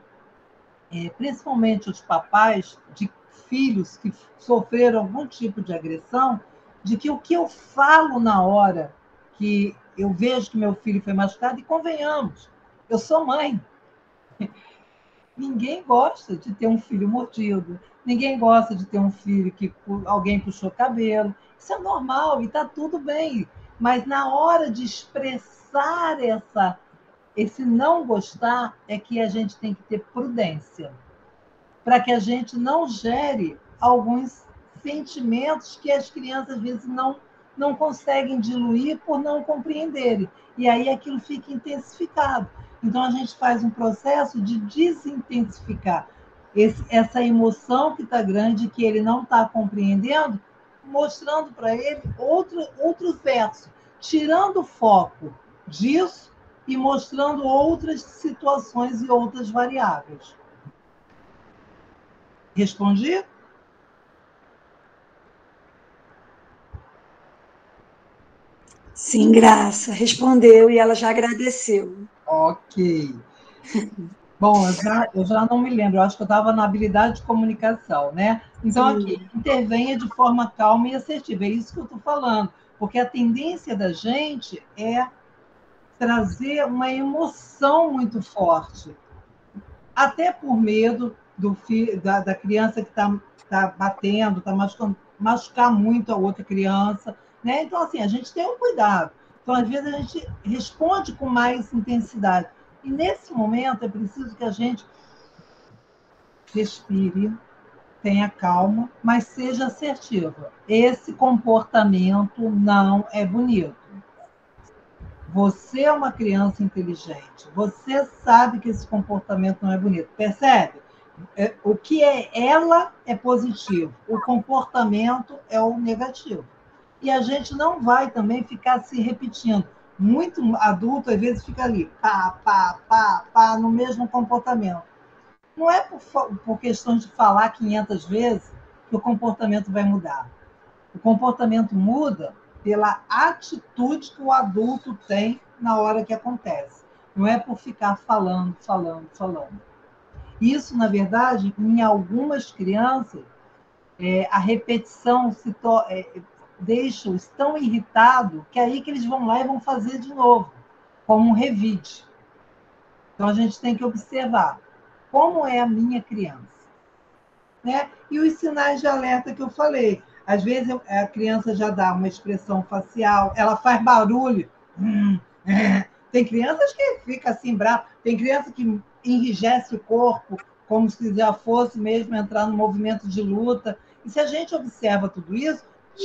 principalmente os papais de filhos que sofreram algum tipo de agressão, de que o que eu falo na hora que eu vejo que meu filho foi machucado, e convenhamos, eu sou mãe. Ninguém gosta de ter um filho mordido, ninguém gosta de ter um filho que alguém puxou cabelo. Isso é normal e está tudo bem. Mas na hora de expressar esse não gostar, é que a gente tem que ter prudência, para que a gente não gere alguns sentimentos que as crianças, às vezes, não conseguem diluir por não compreenderem. E aí aquilo fica intensificado. Então, a gente faz um processo de desintensificar essa emoção que está grande, que ele não está compreendendo, mostrando para ele outro verso, tirando o foco disso e mostrando outras situações e outras variáveis. Respondi? Sim, Graça. Respondeu e ela já agradeceu. Ok. Bom, eu já não me lembro, eu acho que eu estava na habilidade de comunicação, né? Então, Sim. aqui, intervenha de forma calma e assertiva, é isso que eu estou falando, porque a tendência da gente é trazer uma emoção muito forte, até por medo da criança que está batendo, está machucar muito a outra criança, né? Então, assim, a gente tem um cuidado. Então, às vezes, a gente responde com mais intensidade. E, nesse momento, é preciso que a gente respire, tenha calma, mas seja assertiva. Esse comportamento não é bonito. Você é uma criança inteligente. Você sabe que esse comportamento não é bonito. Percebe? O que é ela é positivo. O comportamento é o negativo. E a gente não vai também ficar se repetindo. Muito adulto, às vezes, fica ali, pá, no mesmo comportamento. Não é por questão de falar 500 vezes que o comportamento vai mudar. O comportamento muda pela atitude que o adulto tem na hora que acontece. Não é por ficar falando. Isso, na verdade, em algumas crianças, a repetição deixa-os tão irritados que é aí que eles vão lá e vão fazer de novo, como um revide. Então, a gente tem que observar como é a minha criança, né? E os sinais de alerta que eu falei. Às vezes a criança já dá uma expressão facial, ela faz barulho. Tem crianças que ficam assim brava, tem criança que enrijece o corpo, como se já fosse mesmo entrar no movimento de luta. E se a gente observa tudo isso,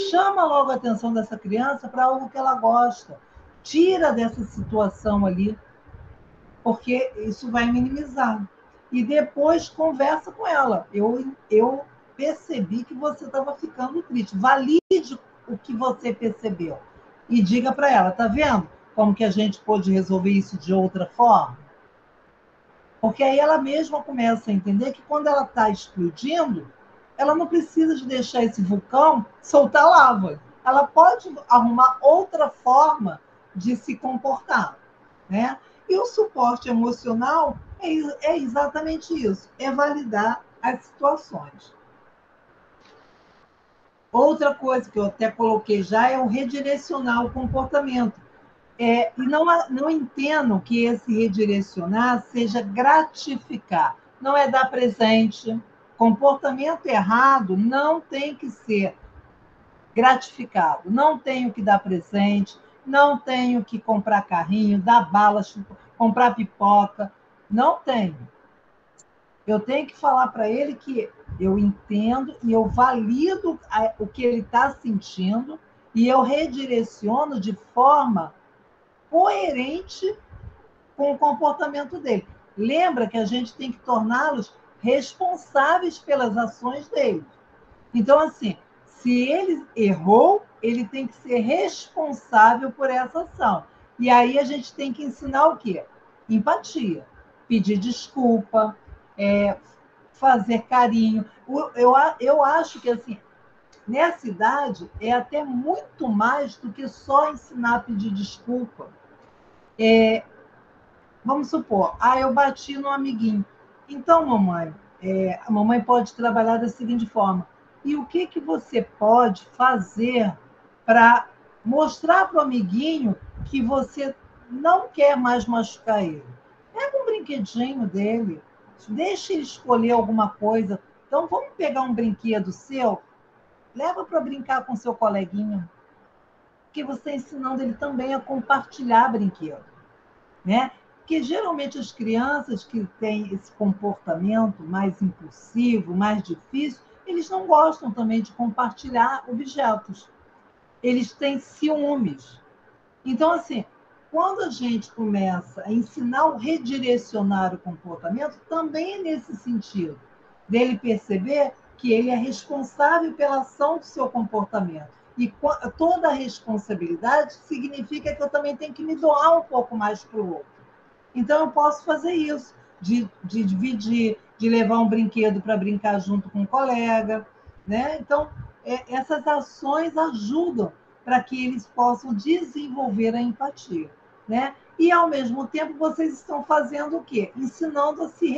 chama logo a atenção dessa criança para algo que ela gosta. Tira dessa situação ali, porque isso vai minimizar. e depois conversa com ela. Eu percebi que você estava ficando triste. Valide o que você percebeu e diga para ela, tá vendo como que a gente pôde resolver isso de outra forma? Porque aí ela mesma começa a entender que quando ela está explodindo, ela não precisa de deixar esse vulcão soltar lava. Ela pode arrumar outra forma de se comportar, né? E o suporte emocional é exatamente isso, é validar as situações. Outra coisa que eu até coloquei já é o redirecionar o comportamento. E não entendo que esse redirecionar seja gratificar, não é dar presente. Comportamento errado não tem que ser gratificado, não tenho que dar presente, não tenho que comprar carrinho, dar balas, comprar pipoca, não tenho. Eu tenho que falar para ele que eu entendo e eu valido o que ele está sentindo e eu redireciono de forma coerente com o comportamento dele. Lembra que a gente tem que torná-los responsáveis pelas ações dele. Então, assim, se ele errou, ele tem que ser responsável por essa ação. E aí a gente tem que ensinar o quê? Empatia. Pedir desculpa, fazer carinho. Eu acho que, assim, nessa idade, é até muito mais do que só ensinar a pedir desculpa. Vamos supor, eu bati no amiguinho. Então, mamãe, a mamãe pode trabalhar da seguinte forma. E o que você pode fazer para mostrar para o amiguinho que você não quer mais machucar ele? Pega um brinquedinho dele, deixa ele escolher alguma coisa. Então, vamos pegar um brinquedo seu, leva para brincar com seu coleguinha, que você está ensinando ele também a compartilhar brinquedo, né? Porque geralmente as crianças que têm esse comportamento mais impulsivo, mais difícil, eles não gostam também de compartilhar objetos. Eles têm ciúmes. Então, assim, quando a gente começa a ensinar o redirecionar o comportamento, também é nesse sentido, dele perceber que ele é responsável pela ação do seu comportamento. E toda a responsabilidade significa que eu também tenho que me doar um pouco mais para o outro. Então, eu posso fazer isso, de dividir, de levar um brinquedo para brincar junto com um colega, né? Então, essas ações ajudam para que eles possam desenvolver a empatia, né? E, ao mesmo tempo, vocês estão fazendo o quê? Ensinando a se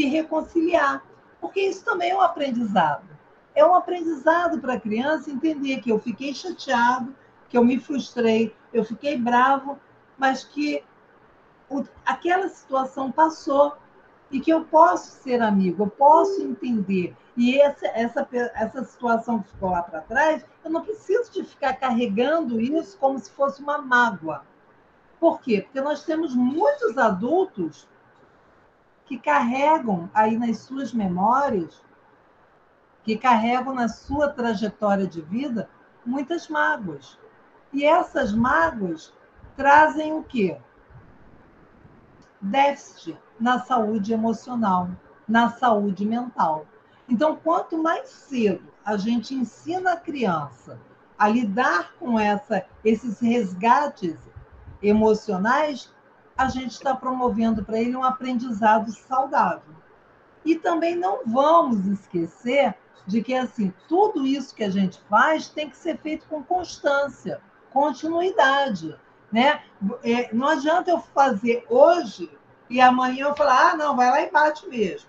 reconciliar, porque isso também é um aprendizado. É um aprendizado para a criança entender que eu fiquei chateado, que eu me frustrei, eu fiquei bravo, mas que aquela situação passou e que eu posso ser amigo, eu posso entender. E essa situação que ficou lá para trás, eu não preciso de ficar carregando isso como se fosse uma mágoa. Por quê? Porque nós temos muitos adultos que carregam aí nas suas memórias, que carregam na sua trajetória de vida muitas mágoas. E essas mágoas trazem o quê? Déficit na saúde emocional, na saúde mental. Então, quanto mais cedo a gente ensina a criança a lidar com esses resgates emocionais, a gente está promovendo para ele um aprendizado saudável. E também não vamos esquecer de que, assim, tudo isso que a gente faz tem que ser feito com constância, continuidade, né? Não adianta eu fazer hoje e amanhã eu falar, não, vai lá e bate mesmo.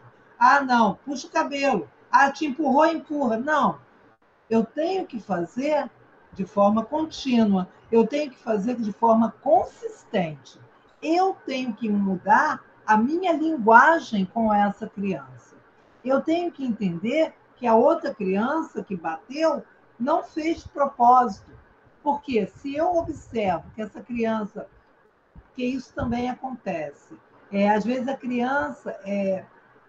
Não, puxa o cabelo. Te empurrou, empurra. Não, eu tenho que fazer de forma contínua, eu tenho que fazer de forma consistente. Eu tenho que mudar a minha linguagem com essa criança. Eu tenho que entender que a outra criança que bateu não fez de propósito. Porque se eu observo que essa criança, que isso também acontece, às vezes a criança,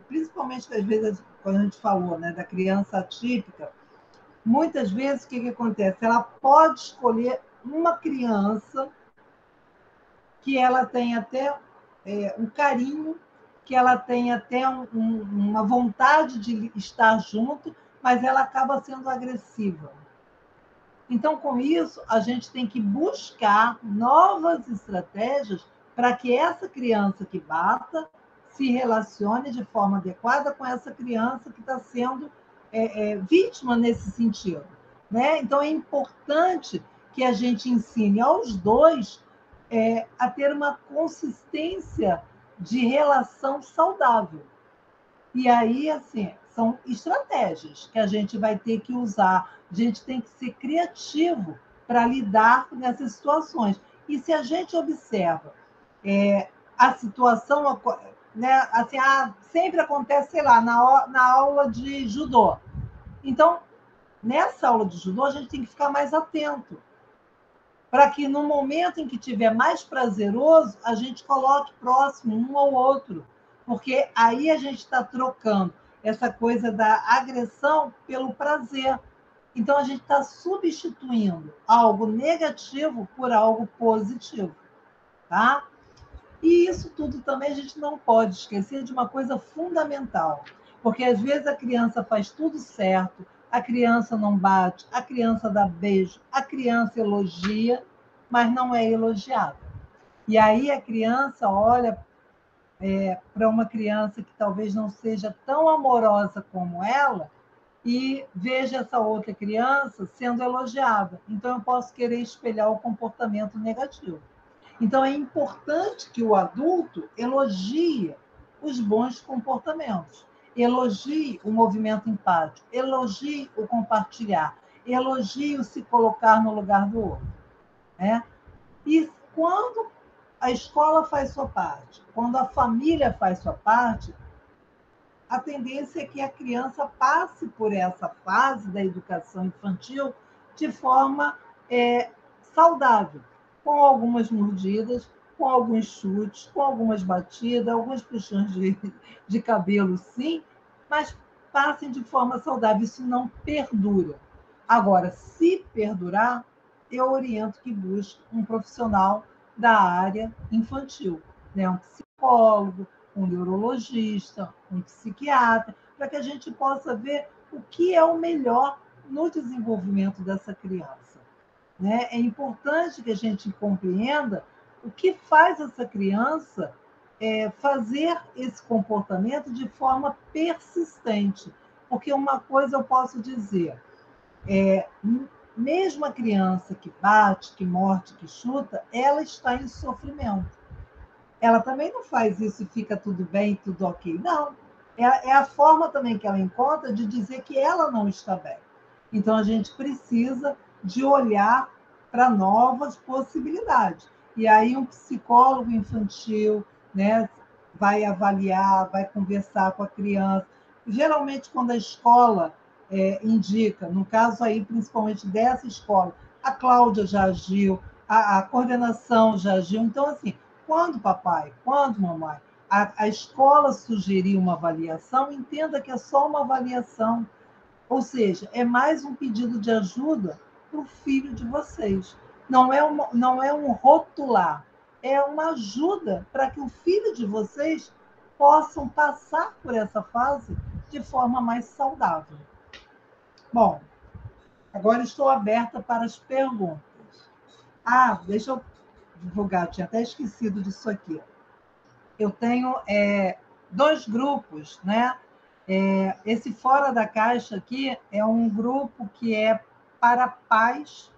principalmente às vezes, quando a gente falou, né, da criança atípica, muitas vezes o que acontece? Ela pode escolher uma criança que ela tem até um carinho, que ela tem até uma vontade de estar junto, mas ela acaba sendo agressiva. Então, com isso, a gente tem que buscar novas estratégias para que essa criança que bata se relacione de forma adequada com essa criança que está sendo vítima nesse sentido. Né? Então, é importante que a gente ensine aos dois a ter uma consistência de relação saudável. E aí, assim, são estratégias que a gente vai ter que usar. A gente tem que ser criativo para lidar nessas situações. E se a gente observa a situação, né, assim, sempre acontece, sei lá, na aula de judô. Então, nessa aula de judô, a gente tem que ficar mais atento, para que no momento em que tiver mais prazeroso, a gente coloque próximo um ao outro, porque aí a gente está trocando essa coisa da agressão pelo prazer. Então, a gente está substituindo algo negativo por algo positivo. Tá? E isso tudo também a gente não pode esquecer de uma coisa fundamental, porque às vezes a criança faz tudo certo, a criança não bate, a criança dá beijo, a criança elogia, mas não é elogiada. E aí a criança olha para uma criança que talvez não seja tão amorosa como ela e veja essa outra criança sendo elogiada. Então eu posso querer espelhar o comportamento negativo. Então, é importante que o adulto elogie os bons comportamentos, elogie o movimento empático, elogie o compartilhar, elogie o se colocar no lugar do outro. Né? E quando a escola faz sua parte, quando a família faz sua parte, a tendência é que a criança passe por essa fase da educação infantil de forma saudável, com algumas mordidas, com alguns chutes, com algumas batidas, alguns puxões de cabelo, sim, mas passem de forma saudável. Isso não perdura. Agora, se perdurar, eu oriento que busque um profissional da área infantil, né? Um psicólogo, um neurologista, um psiquiatra, para que a gente possa ver o que é o melhor no desenvolvimento dessa criança. Né? É importante que a gente compreenda o que faz essa criança fazer esse comportamento de forma persistente. Porque uma coisa eu posso dizer, mesmo a criança que bate, que morde, que chuta, ela está em sofrimento. Ela também não faz isso e fica tudo bem, tudo ok. Não. É a forma também que ela encontra de dizer que ela não está bem. Então, a gente precisa de olhar para novas possibilidades. E aí, um psicólogo infantil, né, vai avaliar, vai conversar com a criança. Geralmente, quando a escola indica, no caso aí, principalmente dessa escola, a Cláudia já agiu, a coordenação já agiu. Então, assim, quando papai, quando mamãe, a escola sugerir uma avaliação, entenda que é só uma avaliação. Ou seja, é mais um pedido de ajuda para o filho de vocês. Não é um rotular, é uma ajuda para que o filho de vocês possam passar por essa fase de forma mais saudável. Bom, agora estou aberta para as perguntas. Deixa eu divulgar, eu tinha até esquecido disso aqui. Eu tenho 2 grupos, né? Esse Fora da Caixa aqui é um grupo que é para pais,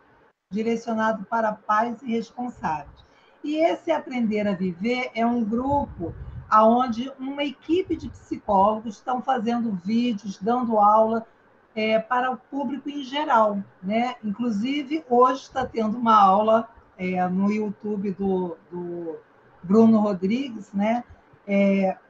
direcionado para pais e responsáveis. E esse Aprender a Viver é um grupo onde uma equipe de psicólogos estão fazendo vídeos, dando aula para o público em geral. Né? Inclusive, hoje está tendo uma aula no YouTube do Bruno Rodrigues, né?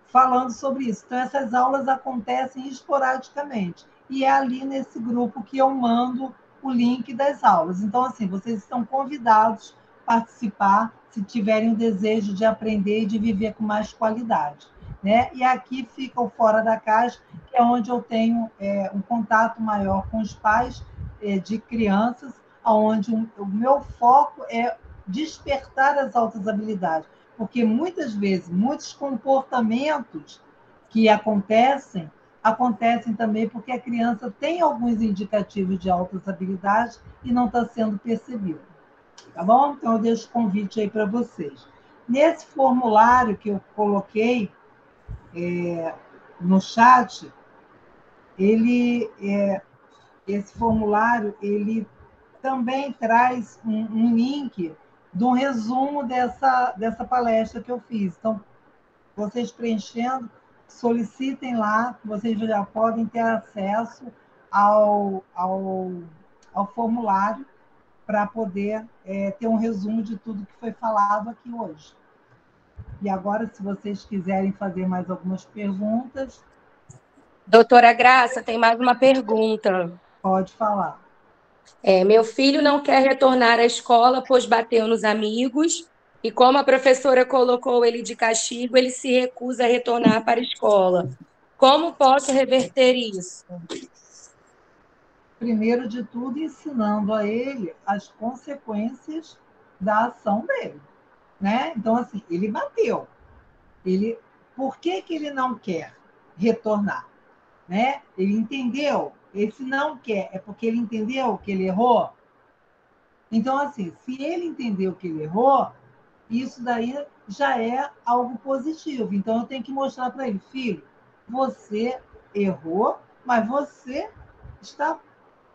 Falando sobre isso. Então, essas aulas acontecem esporadicamente. E é ali nesse grupo que eu mando o link das aulas. Então, assim, vocês estão convidados a participar se tiverem o desejo de aprender e de viver com mais qualidade. Né? E aqui fica o Fora da Caixa, que é onde eu tenho um contato maior com os pais de crianças, onde o meu foco é despertar as altas habilidades. Porque muitas vezes, muitos comportamentos que acontecem também porque a criança tem alguns indicativos de altas habilidades e não está sendo percebido. Tá bom? Então, eu deixo o convite aí para vocês. Nesse formulário que eu coloquei no chat, esse formulário ele também traz um link de um resumo dessa palestra que eu fiz. Então, vocês preenchendo, solicitem lá, vocês já podem ter acesso ao formulário para poder ter um resumo de tudo que foi falado aqui hoje. E agora, se vocês quiserem fazer mais algumas perguntas... Doutora Graça, tem mais uma pergunta. Pode falar. Meu filho não quer retornar à escola, pois bateu nos amigos, e como a professora colocou ele de castigo, ele se recusa a retornar para a escola. Como posso reverter isso? Primeiro de tudo, ensinando a ele as consequências da ação dele, né? Então, assim, ele bateu. Por que ele não quer retornar? Né? Ele entendeu. Esse não quer é porque ele entendeu que ele errou. Então, assim, se ele entendeu que ele errou, isso daí já é algo positivo. Então, eu tenho que mostrar para ele, filho, você errou, mas você está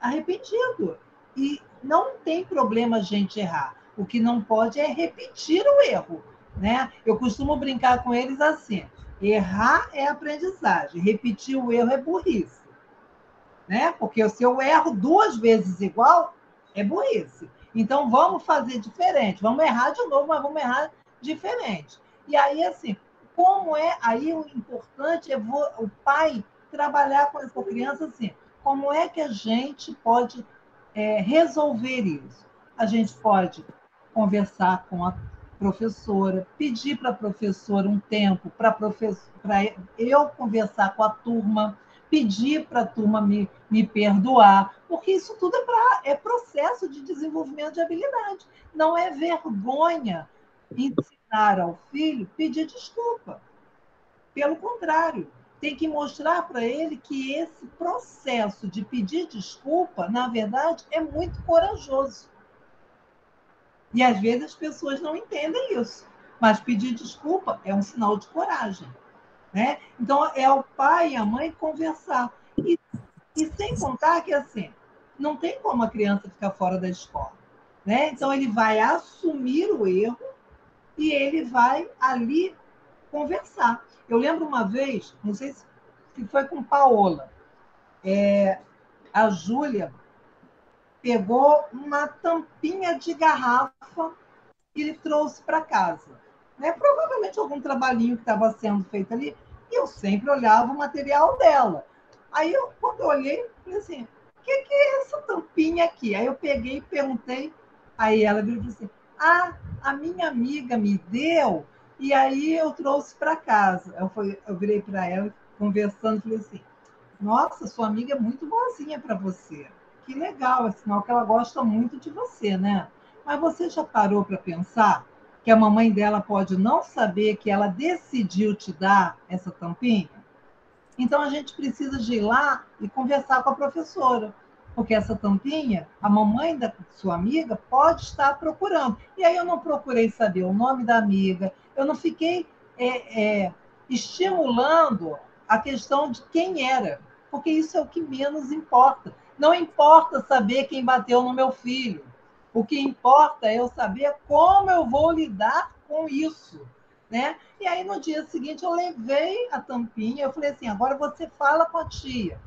arrependido. E não tem problema a gente errar. O que não pode é repetir o erro, né? Eu costumo brincar com eles assim, errar é aprendizagem, repetir o erro é burrice, né? Porque se eu erro 2 vezes igual, é burrice. Então, vamos fazer diferente. Vamos errar de novo, mas vamos errar diferente. E aí, assim, Aí o importante é o pai trabalhar com essa criança assim, como é que a gente pode resolver isso? A gente pode conversar com a professora, pedir para a professora um tempo para eu conversar com a turma, pedir para a turma me perdoar, porque isso tudo é processo de desenvolvimento de habilidade. Não é vergonha ensinar ao filho pedir desculpa. Pelo contrário, tem que mostrar para ele que esse processo de pedir desculpa, na verdade, é muito corajoso. E às vezes as pessoas não entendem isso, mas pedir desculpa é um sinal de coragem, né? Então, é o pai e a mãe conversar. E sem contar que, assim, não tem como a criança ficar fora da escola, né? Então, ele vai assumir o erro e ele vai ali conversar. Eu lembro uma vez, não sei se foi com Paola, a Júlia pegou uma tampinha de garrafa e ele trouxe para casa. Né? Provavelmente algum trabalhinho que estava sendo feito ali, e eu sempre olhava o material dela. Aí, quando eu olhei, falei assim, o que é essa tampinha aqui? Aí eu peguei e perguntei, aí ela virou e falou assim, a minha amiga me deu, e aí eu trouxe para casa. Eu virei para ela, conversando, falei assim, nossa, sua amiga é muito boazinha para você. Que legal, é sinal que ela gosta muito de você, né? Mas você já parou para pensar que a mamãe dela pode não saber que ela decidiu te dar essa tampinha? Então, a gente precisa de ir lá e conversar com a professora, porque essa tampinha, a mamãe da sua amiga pode estar procurando. E aí eu não procurei saber o nome da amiga, eu não fiquei estimulando a questão de quem era, porque isso é o que menos importa. Não importa saber quem bateu no meu filho. O que importa é eu saber como eu vou lidar com isso, né? E aí, no dia seguinte, eu levei a tampinha, eu falei assim, agora você fala com a tia,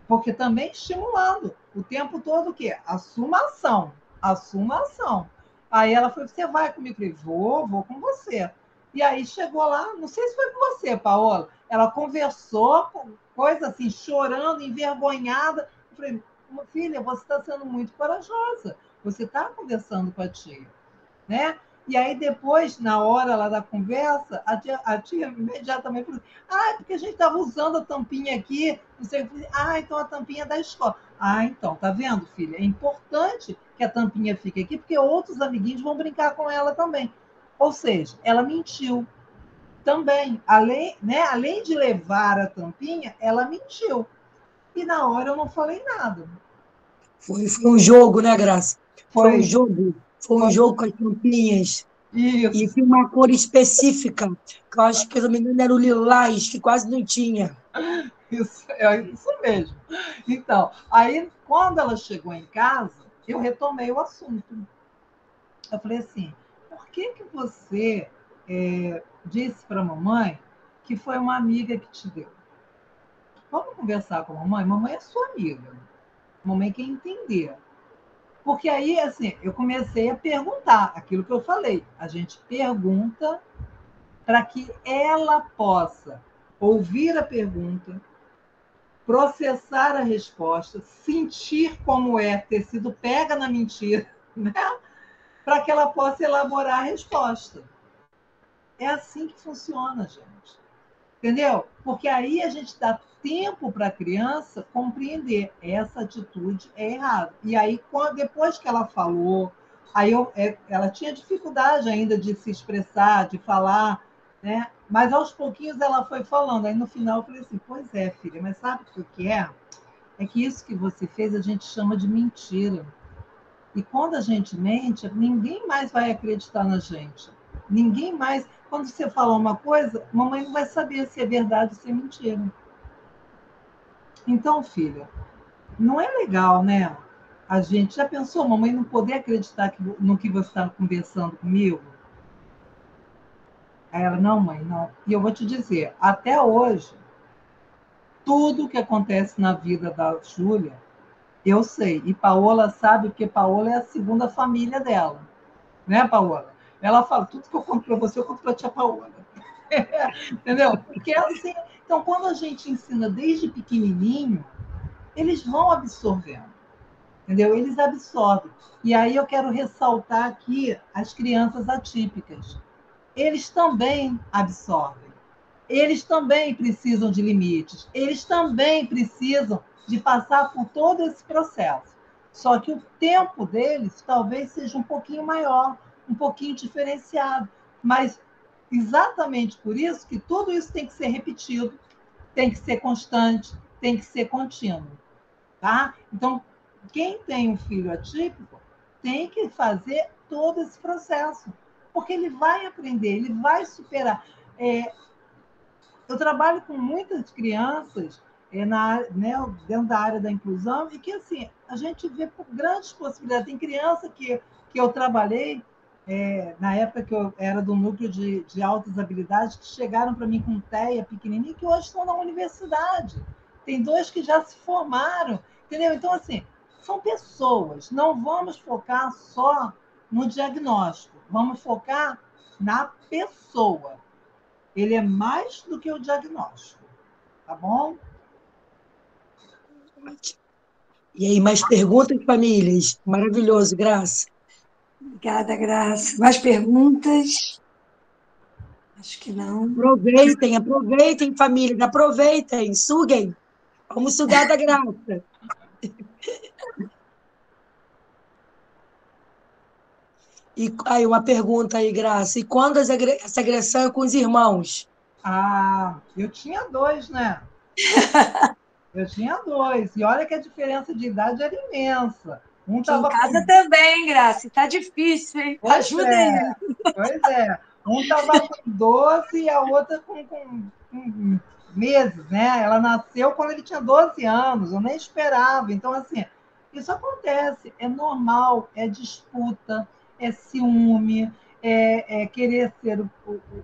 porque também estimulando o tempo todo o quê? Assuma a ação, assuma a ação. Aí ela falou, você vai comigo? Eu falei, vou com você. E aí chegou lá, não sei se foi com você, Paola, ela conversou, coisa assim, chorando, envergonhada. Eu falei, filha, você está sendo muito corajosa, você está conversando com a tia, né? E aí depois, na hora lá da conversa, a tia imediatamente falou, porque a gente estava usando a tampinha aqui, não sei, então a tampinha é da escola. Então, tá vendo, filha? É importante que a tampinha fique aqui, porque outros amiguinhos vão brincar com ela também. Ou seja, ela mentiu também. Além de levar a tampinha, ela mentiu. E na hora eu não falei nada. Foi um jogo, né, Graça? Foi um Foi, jogo. Foi um foi jogo com as tampinhas. E isso. tinha uma cor específica, que eu acho que, se não me engano, era o lilás, que quase não tinha. É isso mesmo. Então, aí, quando ela chegou em casa, eu retomei o assunto. Eu falei assim, por que você disse para a mamãe que foi uma amiga que te deu? Vamos conversar com a mamãe? Mamãe é sua amiga. Mamãe quer entender. Porque aí, assim, eu comecei a perguntar aquilo que eu falei. A gente pergunta para que ela possa ouvir a pergunta, processar a resposta, sentir como é ter sido pega na mentira, né? Para que ela possa elaborar a resposta. É assim que funciona, gente. Entendeu? Porque aí a gente dá tempo para a criança compreender essa atitude é errada. E aí, depois que ela falou, ela tinha dificuldade ainda de se expressar, de falar, né? Mas aos pouquinhos ela foi falando. Aí no final eu falei assim: pois é, filha, mas sabe o que é? É que isso que você fez a gente chama de mentira. E quando a gente mente, ninguém mais vai acreditar na gente. Ninguém mais. Quando você fala uma coisa, mamãe não vai saber se é verdade ou se é mentira. Então, filha, não é legal, né? A gente já pensou, mamãe não poder acreditar no que você está conversando comigo? Aí ela, não, mãe, não. E eu vou te dizer, até hoje, tudo que acontece na vida da Júlia, eu sei. E Paola sabe, porque Paola é a segunda família dela. Né, Paola? Ela fala, tudo que eu conto para você, eu conto para a tia Paola. Entendeu? Porque é assim. Então, quando a gente ensina desde pequenininho, eles vão absorvendo. Entendeu? Eles absorvem. E aí eu quero ressaltar aqui as crianças atípicas. Eles também absorvem. Eles também precisam de limites. Eles também precisam de passar por todo esse processo. Só que o tempo deles talvez seja um pouquinho maior, um pouquinho diferenciado. Mas exatamente por isso que tudo isso tem que ser repetido, tem que ser constante, tem que ser contínuo. Tá? Então, quem tem um filho atípico tem que fazer todo esse processo, porque ele vai aprender, ele vai superar. Eu trabalho com muitas crianças dentro da área da inclusão e que assim a gente vê grandes possibilidades. Tem criança que eu trabalhei na época que eu era do núcleo de altas habilidades que chegaram para mim com TEA pequenininho que hoje estão na universidade. Tem 2 que já se formaram, entendeu? Então assim são pessoas. Não vamos focar só no diagnóstico, vamos focar na pessoa. Ele é mais do que o diagnóstico, tá bom? E aí, mais perguntas, famílias? Maravilhoso, Graça. Obrigada, Graça. Mais perguntas? Acho que não. Aproveitem, aproveitem, famílias, aproveitem, suguem. Vamos sugar da Graça. E aí, uma pergunta aí, Graça. E quando essa agressão é com os irmãos? Eu tinha 2, né? Eu tinha 2. E olha que a diferença de idade era imensa. Um Aqui em estava casa com. também, Graça. Está difícil, hein? Pois Ajuda é, aí. pois é. Um estava com 12 e a outra com meses, né? Ela nasceu quando ele tinha 12 anos, eu nem esperava. Então, assim, isso acontece, é normal, é disputa, é ciúme, é querer ser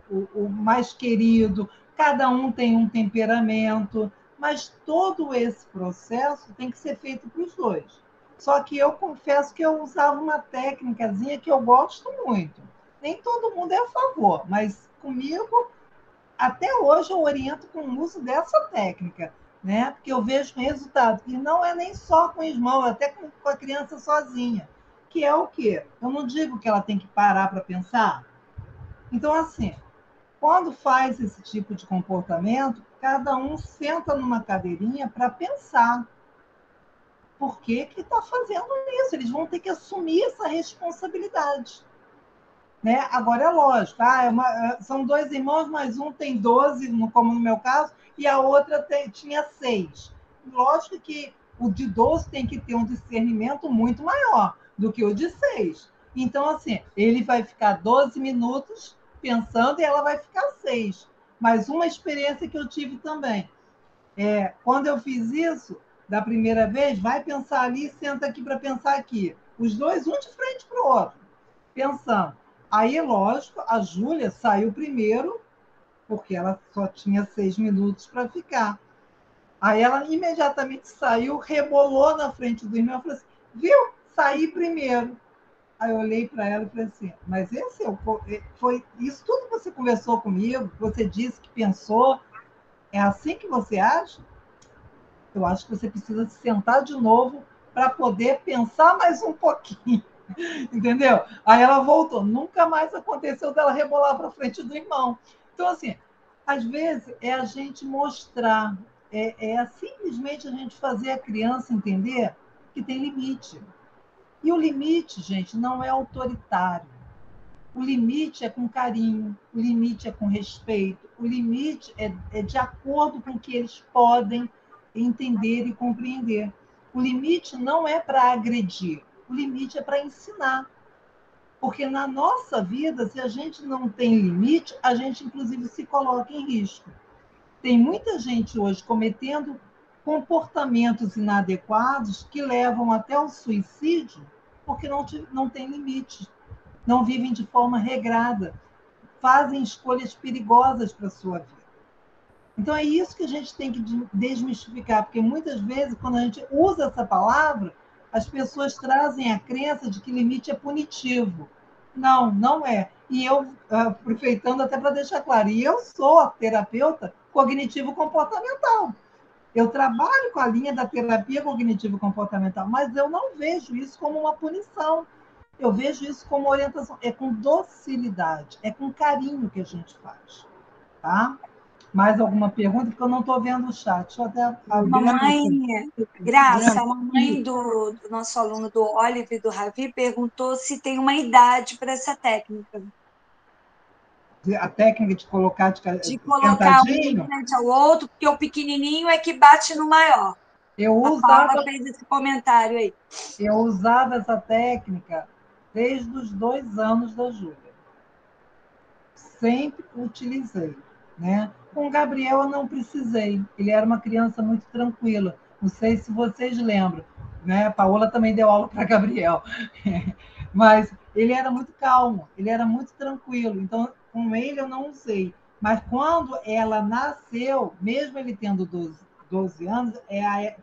o mais querido, cada um tem um temperamento, mas todo esse processo tem que ser feito para os 2. Só que eu confesso que eu usava uma técnicazinha que eu gosto muito. Nem todo mundo é a favor, mas comigo, até hoje, eu oriento com o uso dessa técnica, né? Porque eu vejo resultado. E não é nem só com o irmão, é até com a criança sozinha. Que é o quê? Eu não digo que ela tem que parar para pensar. Então, assim, quando faz esse tipo de comportamento, cada um senta numa cadeirinha para pensar por que está fazendo isso. Eles vão ter que assumir essa responsabilidade. né? Agora é lógico, são 2 irmãos, mas um tem 12, como no meu caso, e a outra tinha 6. Lógico que o de 12 tem que ter um discernimento muito maior do que o de 6. Então, assim, ele vai ficar 12 minutos pensando e ela vai ficar 6. Mas uma experiência que eu tive também, quando eu fiz isso, da primeira vez, vai pensar ali, senta aqui para pensar aqui. Os dois, um de frente para o outro, pensando. Aí, lógico, a Júlia saiu primeiro, porque ela só tinha 6 minutos para ficar. Aí ela imediatamente saiu, rebolou na frente do irmão e falou assim: viu? Saí primeiro. Aí eu olhei para ela e falei assim: mas esse foi isso tudo que você conversou comigo, que você disse que pensou, é assim que você acha? Eu acho que você precisa se sentar de novo para poder pensar mais um pouquinho. Entendeu? Aí ela voltou. Nunca mais aconteceu dela rebolar para frente do irmão. Então, assim, às vezes é a gente mostrar, simplesmente a gente fazer a criança entender que tem limite. E o limite, gente, não é autoritário. O limite é com carinho, o limite é com respeito, o limite é de acordo com o que eles podem entender e compreender. O limite não é para agredir, o limite é para ensinar. Porque na nossa vida, se a gente não tem limite, a gente, inclusive, se coloca em risco. Tem muita gente hoje cometendo comportamentos inadequados que levam até o suicídio porque não tem limite, não vivem de forma regrada, fazem escolhas perigosas para a sua vida. Então, é isso que a gente tem que desmistificar, porque muitas vezes, quando a gente usa essa palavra, as pessoas trazem a crença de que limite é punitivo. Não, não é. E eu, aproveitando até para deixar claro, e eu sou a terapeuta cognitivo-comportamental. Eu trabalho com a linha da terapia cognitivo-comportamental, mas eu não vejo isso como uma punição. Eu vejo isso como orientação. É com docilidade, é com carinho que a gente faz. Tá? Mais alguma pergunta? Porque eu não estou vendo o chat. Deixa eu até abrir. Mamãe, Graça, a mamãe do nosso aluno, do Olive e do Ravi, perguntou se tem uma idade para essa técnica. A técnica de colocar De colocar um sentadinho? frente ao outro, porque o pequenininho é que bate no maior. A Paula fez esse comentário aí. Eu usava essa técnica desde os 2 anos da Júlia. Sempre utilizei, né? Com o Gabriel eu não precisei. Ele era uma criança muito tranquila. Não sei se vocês lembram, né? A Paola também deu aula para Gabriel. Mas ele era muito calmo, ele era muito tranquilo. Então, com ele eu não usei. Mas quando ela nasceu, mesmo ele tendo 12 anos,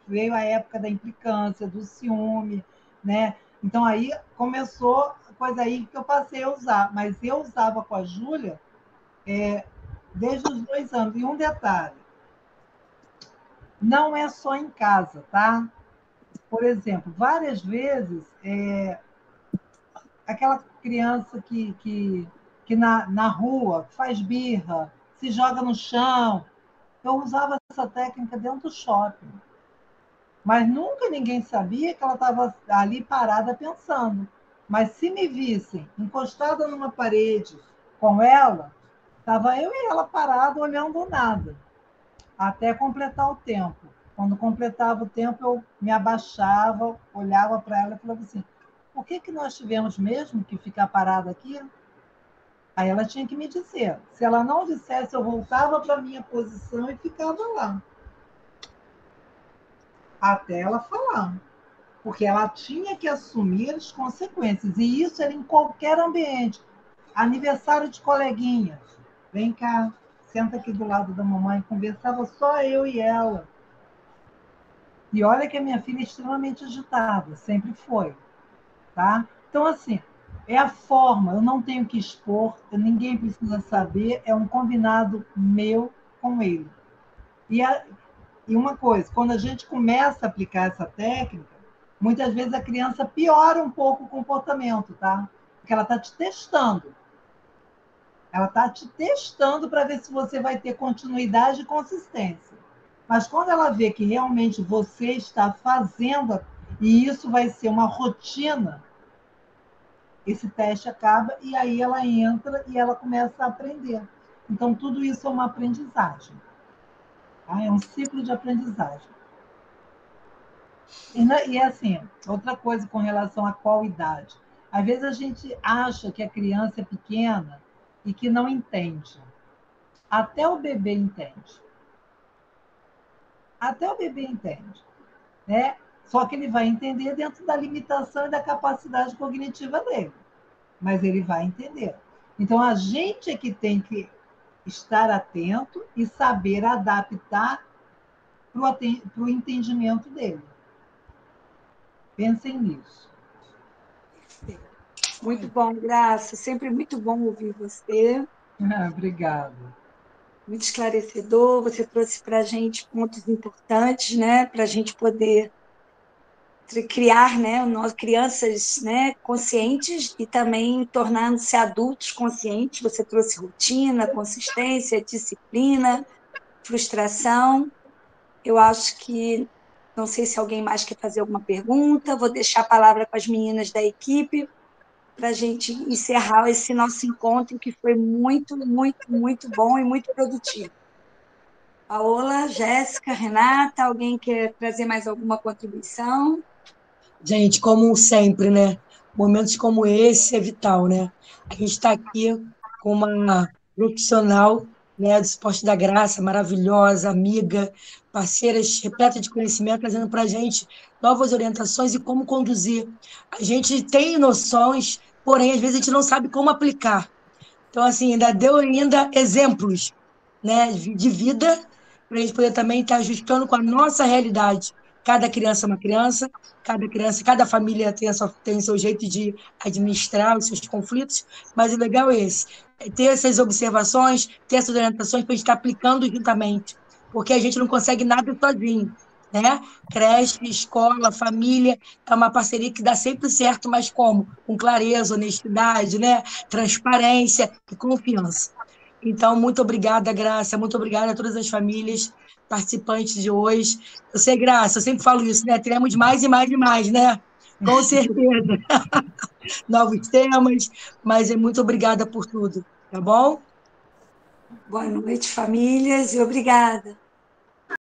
veio a época da implicância, do ciúme, né? Então, aí começou a coisa aí que eu passei a usar. Mas eu usava com a Júlia desde os 2 anos. E um detalhe, não é só em casa, tá? Por exemplo, várias vezes, aquela criança que na rua faz birra, se joga no chão. Eu usava essa técnica dentro do shopping. Mas nunca ninguém sabia que ela estava ali parada pensando. Mas se me vissem encostada numa parede com ela, estava eu e ela parada olhando nada, até completar o tempo. Quando completava o tempo, eu me abaixava, olhava para ela e falava assim: por que nós tivemos mesmo que ficar parada aqui? Aí ela tinha que me dizer. Se ela não dissesse, eu voltava para a minha posição e ficava lá. Até ela falar. Porque ela tinha que assumir as consequências. E isso era em qualquer ambiente. Aniversário de coleguinhas. Vem cá, senta aqui do lado da mamãe. Conversava só eu e ela. E olha que a minha filha é extremamente agitada, sempre foi. Tá? Então, assim, é a forma, eu não tenho que expor, ninguém precisa saber, é um combinado meu com ele. E uma coisa, quando a gente começa a aplicar essa técnica, muitas vezes a criança piora um pouco o comportamento, tá? Porque ela está te testando. Ela está te testando para ver se você vai ter continuidade e consistência. Mas quando ela vê que realmente você está fazendo, e isso vai ser uma rotina, esse teste acaba e aí ela entra e ela começa a aprender. Então, tudo isso é uma aprendizagem. Tá? É um ciclo de aprendizagem. E assim, outra coisa com relação a qual idade. Às vezes a gente acha que a criança é pequena e que não entende. Até o bebê entende. Até o bebê entende. Né? Só que ele vai entender dentro da limitação e da capacidade cognitiva dele. Mas ele vai entender. Então, a gente é que tem que estar atento e saber adaptar para o entendimento dele. Pensem nisso. Muito bom, Graça. Sempre muito bom ouvir você. Obrigada. Muito esclarecedor. Você trouxe para a gente pontos importantes, né? Para a gente poder criar, né, nós crianças, né, conscientes e também tornando-se adultos conscientes. Você trouxe rotina, consistência, disciplina, frustração. Eu acho que não sei se alguém mais quer fazer alguma pergunta. Vou deixar a palavra com as meninas da equipe para a gente encerrar esse nosso encontro, que foi muito, muito, muito bom e muito produtivo. Paola, Jéssica, Renata, alguém quer trazer mais alguma contribuição? Gente, como sempre, né? Momentos como esse é vital, né? A gente está aqui com uma profissional, né, do Esporte da Graça, maravilhosa, amiga, parceiras repleta de conhecimento, trazendo para a gente novas orientações e como conduzir. A gente tem noções, porém, às vezes a gente não sabe como aplicar. Então, assim, ainda deu ainda exemplos, né, de vida, para a gente poder também estar ajustando com a nossa realidade. Cada criança é uma criança, cada criança, cada família tem seu jeito de administrar os seus conflitos, mas o legal é esse, é ter essas observações, ter essas orientações para a gente estar aplicando juntamente, porque a gente não consegue nada sozinho, né? Creche, escola, família, é uma parceria que dá sempre certo, mas como? Com clareza, honestidade, né? Transparência e confiança. Então, muito obrigada, Graça, muito obrigada a todas as famílias participantes de hoje. Eu sei, Graça, eu sempre falo isso, né? Teremos mais e mais e mais, né? Com certeza. Novos temas, mas é muito obrigada por tudo, tá bom? Boa noite, famílias, e obrigada.